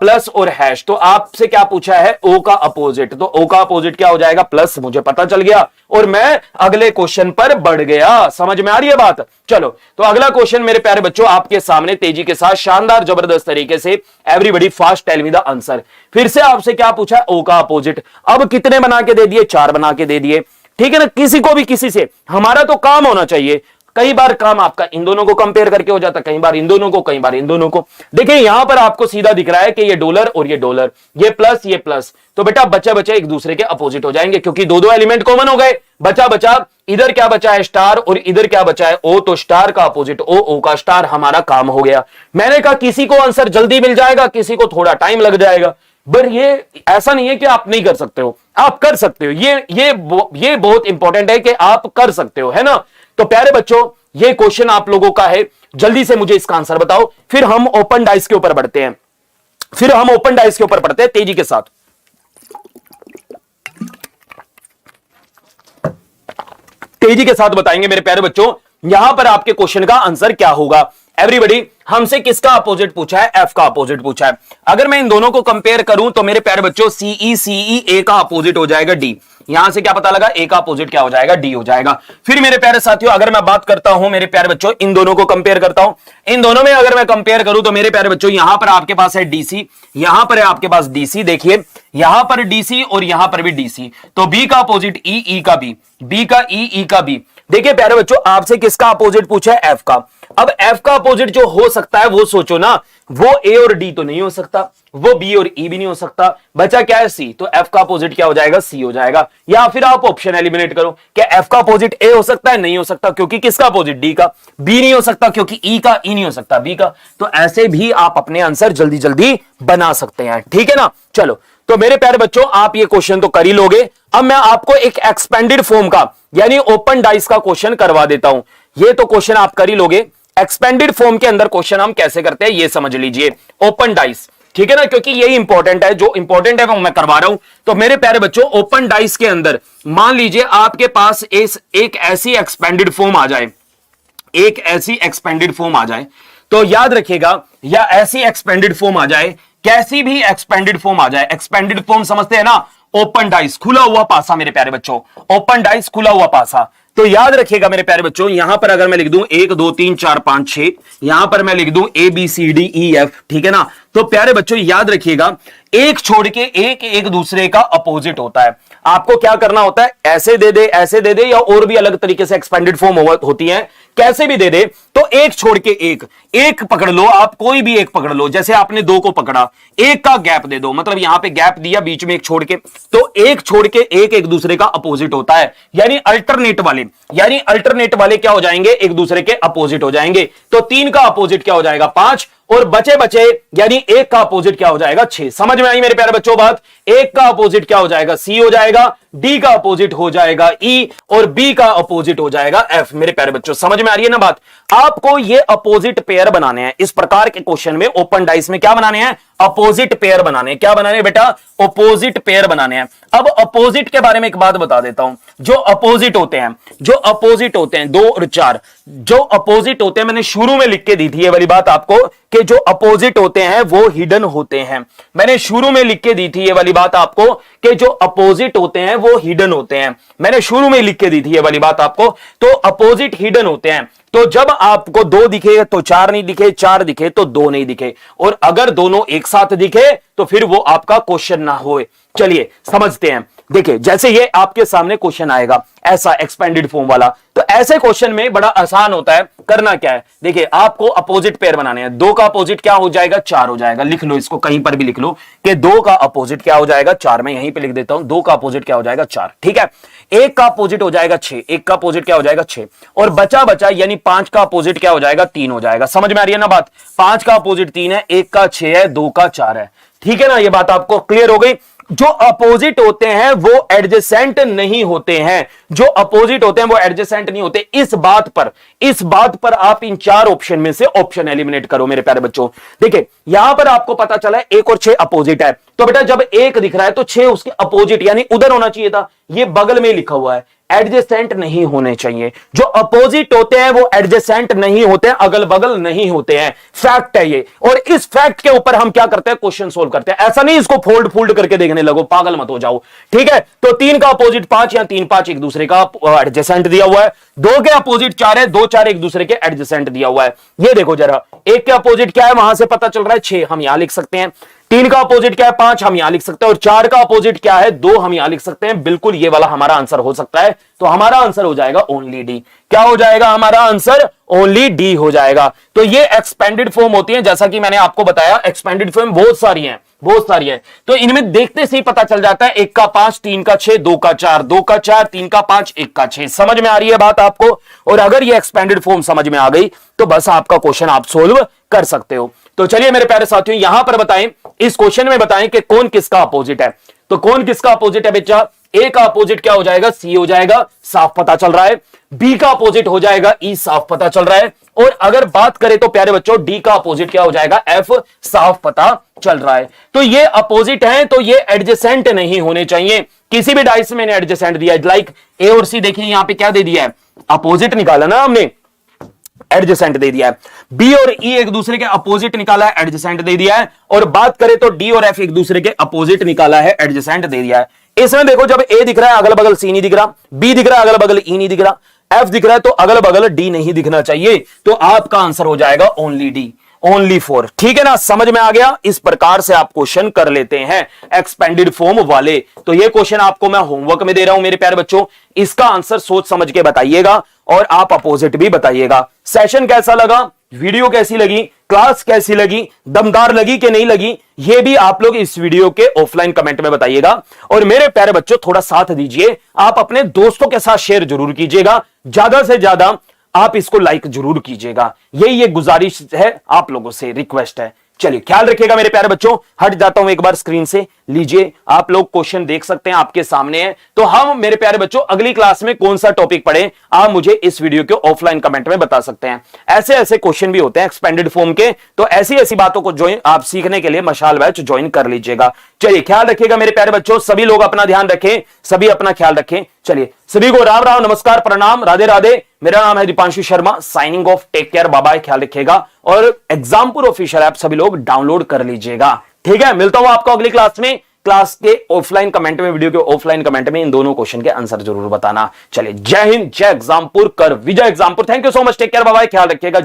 प्लस और हैश। तो आपसे क्या पूछा है, ओ का अपोजिट, तो ओ का अपोजिट क्या हो जाएगा प्लस, मुझे पता चल गया और मैं अगले क्वेश्चन पर बढ़ गया। समझ में आ रही है बात। चलो तो अगला क्वेश्चन मेरे प्यारे बच्चों आपके सामने तेजी के साथ शानदार जबरदस्त तरीके से, everybody fast tell me the answer. फिर से आपसे क्या पूछा है, ओ का अपोजिट। अब कितने बना के दे दिए, 4 बना के दे दिए, ठीक है ना। किसी को भी किसी से, हमारा तो काम होना चाहिए। कई बार काम आपका इन दोनों को कंपेयर करके हो जाता है, कई बार इन दोनों को, कई बार इन दोनों को। देखिए यहां पर आपको सीधा दिख रहा है कि ये डॉलर और ये डॉलर, ये प्लस ये प्लस, तो बेटा बच्चे बच्चे एक दूसरे के अपोजिट हो जाएंगे क्योंकि दो दो एलिमेंट कॉमन हो गए। बचा बचा इधर क्या बचा है स्टार, और इधर क्या बचा है ओ, तो स्टार का अपोजिट ओ, ओ का स्टार, हमारा काम हो गया। मैंने कहा किसी को आंसर जल्दी मिल जाएगा, किसी को थोड़ा टाइम लग जाएगा, पर ये ऐसा नहीं है कि आप नहीं कर सकते हो, आप कर सकते हो। ये बहुत इंपॉर्टेंट है कि आप कर सकते हो, है ना। तो प्यारे बच्चों ये क्वेश्चन आप लोगों का है, जल्दी से मुझे इसका आंसर बताओ, फिर हम ओपन डाइस के ऊपर बढ़ते हैं, फिर हम ओपन डाइस के ऊपर बढ़ते हैं तेजी के साथ। तेजी के साथ बताएंगे मेरे प्यारे बच्चों यहां पर आपके क्वेश्चन का आंसर क्या होगा। एवरीबॉडी हमसे किसका अपोजिट पूछा है, एफ का अपोजिट पूछा है। अगर मैं इन दोनों को कंपेयर करूं तो मेरे प्यारे बच्चों सीई ए का अपोजिट हो जाएगा डी। यहां से क्या पता लगा, ए का अपोजिट क्या हो जाएगा, डी हो जाएगा। फिर मेरे प्यारे साथियों अगर मैं बात करता हूं मेरे प्यारे बच्चों, इन दोनों को कंपेयर करता हूं, इन दोनों में अगर मैं कंपेयर करूं तो मेरे प्यारे बच्चों यहां पर आपके पास है डीसी, यहां पर है आपके पास डीसी, देखिए यहां पर डीसी और यहां पर भी डीसी, तो बी का अपोजिट ई, ई का बी, बी का ई का बी। देखिए प्यारे बच्चों आपसे किसका अपोजिट पूछा है, एफ का। अब एफ का अपोजिट जो हो सकता है वो सोचो ना, वो ए और डी तो नहीं हो सकता, वो बी और ई भी नहीं हो सकता, बचा क्या है सी, तो एफ का अपोजिट क्या हो जाएगा, सी हो जाएगा। या फिर आप ऑप्शन एलिमिनेट करो, क्या एफ का अपोजिट ए हो सकता है, नहीं हो सकता क्योंकि किसका अपोजिट डी का, बी नहीं हो सकता क्योंकि ई का, ई नहीं हो सकता बी का। तो ऐसे भी आप अपने आंसर जल्दी जल्दी बना सकते हैं, ठीक है ना। चलो तो मेरे प्यारे बच्चों आप ये क्वेश्चन तो कर ही लोगे। अब मैं आपको एक एक्सपेंडेड फॉर्म का यानी ओपन डाइस का क्वेश्चन करवा देता हूं। ये तो क्वेश्चन आप कर ही लोगे, एक्सपेंडेड फॉर्म के अंदर क्वेश्चन हम कैसे करते हैं ये समझ लीजिए, ओपन डाइस, ठीक है ना, क्योंकि यही इंपॉर्टेंट है, जो इंपॉर्टेंट है वो मैं करवा रहा हूं। तो मेरे प्यारे बच्चों ओपन डाइस के अंदर मान लीजिए आपके पास एक ऐसी एक्सपेंडेड फॉर्म आ जाए, एक ऐसी एक्सपेंडेड फॉर्म आ जाए, तो याद रखिएगा, या ऐसी एक्सपेंडेड फॉर्म आ जाए, कैसी भी एक्सपेंडेड फॉर्म आ जाए। एक्सपेंडेड फॉर्म समझते हैं ना, ओपन डाइस खुला हुआ पासा मेरे प्यारे बच्चों, ओपन डाइस खुला हुआ पासा। तो याद रखिएगा मेरे प्यारे बच्चों यहां पर अगर मैं लिख दूं 1 2 3 4 5 6, यहां पर मैं लिख दूं A B C D E F, ठीक है ना। तो प्यारे बच्चों याद रखिएगा एक छोड़ के एक दूसरे का अपोजिट होता है। आपको क्या करना होता है, ऐसे दे दे, ऐसे दे दे, या और भी अलग तरीके से एक्सपेंडेड फॉर्म होती है, कैसे भी दे दे, तो एक छोड़ के एक पकड़ लो, आप कोई भी एक पकड़ लो। जैसे आपने 2 को पकड़ा, एक का गैप दे दो, मतलब यहां पे गैप दिया बीच में एक छोड़ के, तो एक छोड़ के एक दूसरे का अपोजिट होता है, यानी अल्टरनेट वाले क्या हो जाएंगे, एक दूसरे के अपोजिट हो जाएंगे। तो 3 का अपोजिट क्या हो जाएगा 5, और बचे बचे यानी एक का अपोजिट क्या हो जाएगा 6। समझ में आई मेरे प्यारे बच्चों बात? एक का अपोजिट क्या हो जाएगा सी हो जाएगा, डी का अपोजिट हो जाएगा ई और बी का अपोजिट हो जाएगा एफ। मेरे प्यारे बच्चों समझ में आ रही है ना बात? आपको ये अपोजिट पेयर बनाने हैं इस प्रकार के क्वेश्चन में, ओपन डाइस में क्या बनाने हैं? अपोजिट पेयर बनाने हैं। क्या बनाने हैं बेटा? अपोजिट पेयर बनाने हैं। अब अपोजिट के बारे में एक बात बता देता हूं। जो अपोजिट होते हैं 2 और 4 जो अपोजिट होते हैं, मैंने शुरू में लिख के दी थी ये वाली बात आपको कि जो अपोजिट होते हैं वो हिडन होते हैं। मैंने शुरू में लिख के दी थी ये वाली बात आपको कि जो अपोजिट होते हैं वो हिडन होते हैं। मैंने शुरू में लिख के दी थी ये वाली बात आपको। तो अपोजिट हिडन होते हैं। तो जब आपको 2 दिखे तो 4 नहीं दिखे, 4 दिखे तो 2 नहीं दिखे, और अगर दोनों एक साथ दिखे तो फिर वो आपका क्वेश्चन ना होए। चलिए समझते हैं। देखिए जैसे ये आपके सामने क्वेश्चन आएगा ऐसा एक्सपेंडेड फॉर्म वाला, तो ऐसे क्वेश्चन में बड़ा आसान होता है। करना क्या है? देखिए आपको अपोजिट पेयर बनाने हैं। 2 का अपोजिट क्या हो जाएगा? 4 हो जाएगा। लिख लो इसको, कहीं पर भी लिख लो कि 2 का अपोजिट क्या हो जाएगा? 4। मैं यहीं पे लिख देता हूं 2 का अपोजिट क्या हो जाएगा? 4। ठीक है। 1 का अपोजिट हो जाएगा 6, 1 का अपोजिट क्या हो जाएगा? 6, और बचा बचा यानी 5 का अपोजिट क्या हो जाएगा? 3 हो जाएगा। समझ में आ रही है ना बात? 5 का अपोजिट 3 है, 1 का 6 है, 2 का 4 है। ठीक है ना? ये बात आपको क्लियर हो गई? जो अपोजिट होते हैं वो एडजेसेंट नहीं होते हैं। जो अपोजिट होते हैं वो एडजेसेंट नहीं होते। इस बात पर आप इन 4 ऑप्शन में से ऑप्शन एलिमिनेट करो मेरे प्यारे बच्चों। देखिए यहां पर आपको पता चला है 1 और 6 अपोजिट है, तो बेटा जब 1 दिख रहा है तो 6 उसके अपोजिट यानी उधर होना चाहिए था। ये बगल में लिखा हुआ है, एडजेसेंट नहीं होने चाहिए। जो अपोजिट होते हैं वो एडजेसेंट नहीं होते हैं, अगल बगल नहीं होते हैं। फैक्ट है ये, और इस फैक्ट के ऊपर हम क्या करते हैं? क्वेश्चन सोल्व करते हैं। ऐसा नहीं इसको फोल्ड करके देखने लगो, पागल मत हो जाओ। ठीक है। तो 3 का अपोजिट 5 या 3 5 एक दूसरे का एडजेसेंट दिया हुआ है। 2 के अपोजिट 4 है, 2 4 एक दूसरे के एडजेसेंट दिया हुआ है। ये देखो जरा, 1 के अपोजिट क्या है वहां से पता चल रहा है 6, हम यहां लिख सकते हैं। 3 का अपोजिट क्या है? 5, हम यहां लिख सकते हैं। और 4 का अपोजिट क्या है? 2, हम यहां लिख सकते हैं। बिल्कुल ये वाला हमारा आंसर हो सकता है। तो हमारा आंसर हो जाएगा ओनली डी। क्या हो जाएगा हमारा आंसर? ओनली डी हो जाएगा। तो ये एक्सपेंडेड फॉर्म होती है, जैसा कि मैंने आपको बताया एक्सपेंडेड फॉर्म बहुत सारी हैं। तो इनमें देखते से ही पता चल जाता है 1 का 5, 3 का 6, 2 का 4, 2 का 4, 3 का 5, 1 का 6। समझ में आ रही है बात आपको? और अगर ये एक्सपेंडेड फॉर्म समझ में आ गई तो बस आपका क्वेश्चन आप सोल्व कर सकते हो। तो चलिए मेरे प्यारे साथियों यहां पर बताएं, इस क्वेश्चन में बताएं कि कौन किसका अपोजिट है। तो कौन किसका अपोजिट है बेटा? ए का अपोजिट क्या हो जाएगा? सी हो जाएगा, साफ पता चल रहा है। बी का अपोजिट हो जाएगा ई, साफ पता चल रहा है। और अगर बात करें तो प्यारे बच्चों डी का अपोजिट क्या हो जाएगा? एफ, साफ पता चल रहा है। तो ये अपोजिट है तो ये एडजेसेंट नहीं होने चाहिए। किसी भी डाइस में मैंने एडजेसेंट दिया है, लाइक ए और सी। देखिए यहां पे क्या दे दिया है? अपोजिट निकाला ना हमने, एडजेसेंट दे दिया है। बी और ई एक दूसरे के अपोजिट निकाला है, एडजेसेंट दे दिया है। और बात करें तो डी और एफ एक दूसरे के अपोजिट निकाला है, एडजेसेंट दे दिया है। इसमें देखो जब ए दिख रहा है अगल बगल सी नहीं दिख रहा, बी दिख रहा है अगल बगल ई नहीं दिख रहा, एफ दिख रहा है तो अगल बगल डी नहीं दिखना चाहिए। तो आपका आंसर हो जाएगा ओनली डी, ओनली 4। ठीक है ना? समझ में आ गया? इस प्रकार से आप क्वेश्चन कर लेते हैं एक्सपेंडेड फॉर्म वाले। तो ये क्वेश्चन आपको मैं होमवर्क में दे रहा हूं मेरे प्यारे बच्चों। इसका आंसर सोच समझ के बताइएगा और आप अपोजिट भी बताइएगा। सेशन कैसा लगा? वीडियो कैसी लगी? क्लास कैसी लगी? दमदार लगी कि नहीं लगी? ये भी आप लोग इस वीडियो के ऑफलाइन कमेंट में बताइएगा। और मेरे प्यारे बच्चों थोड़ा साथ दीजिए, आप अपने दोस्तों के साथ शेयर जरूर कीजिएगा, ज्यादा से ज्यादा आप इसको लाइक जरूर कीजिएगा। यही एक गुजारिश है आप लोगों से, रिक्वेस्ट है। चलिए ख्याल रखिएगा मेरे प्यारे बच्चों। हट जाता हूं एक बार स्क्रीन से, लीजिए आप लोग क्वेश्चन देख सकते हैं, आपके सामने है। तो हम मेरे प्यारे बच्चों अगली क्लास में कौन सा टॉपिक पढ़े आप मुझे इस वीडियो के ऑफलाइन कमेंट में बता सकते हैं। ऐसे ऐसे क्वेश्चन भी होते हैं एक्सपेंडेड फॉर्म के, तो ऐसी ऐसी बातों को ज्वाइन आप सीखने के लिए मशाल बैच ज्वाइन कर लीजिएगा। चलिए ख्याल रखिएगा मेरे प्यारे बच्चों, सभी लोग अपना ध्यान रखें, सभी अपना ख्याल रखें। चलिए सभी को राम राम, नमस्कार, प्रणाम, राधे राधे। मेरा नाम है Deepanshu Sharma, signing off, take care, bye bye, ख्याल रखिएगा। और एग्जामपुर ऑफिशियल ऐप सभी लोग डाउनलोड कर लीजिएगा। ठीक है, मिलता हूं आपको अगली क्लास में। क्लास के ऑफलाइन कमेंट में, वीडियो के ऑफलाइन कमेंट में इन दोनों क्वेश्चन के आंसर जरूर बताना। चलिए जय हिंद, जय एग्जामपुर, कर विजय Exampur. Thank you so much, take care, bye bye, ख्याल रखिएगा।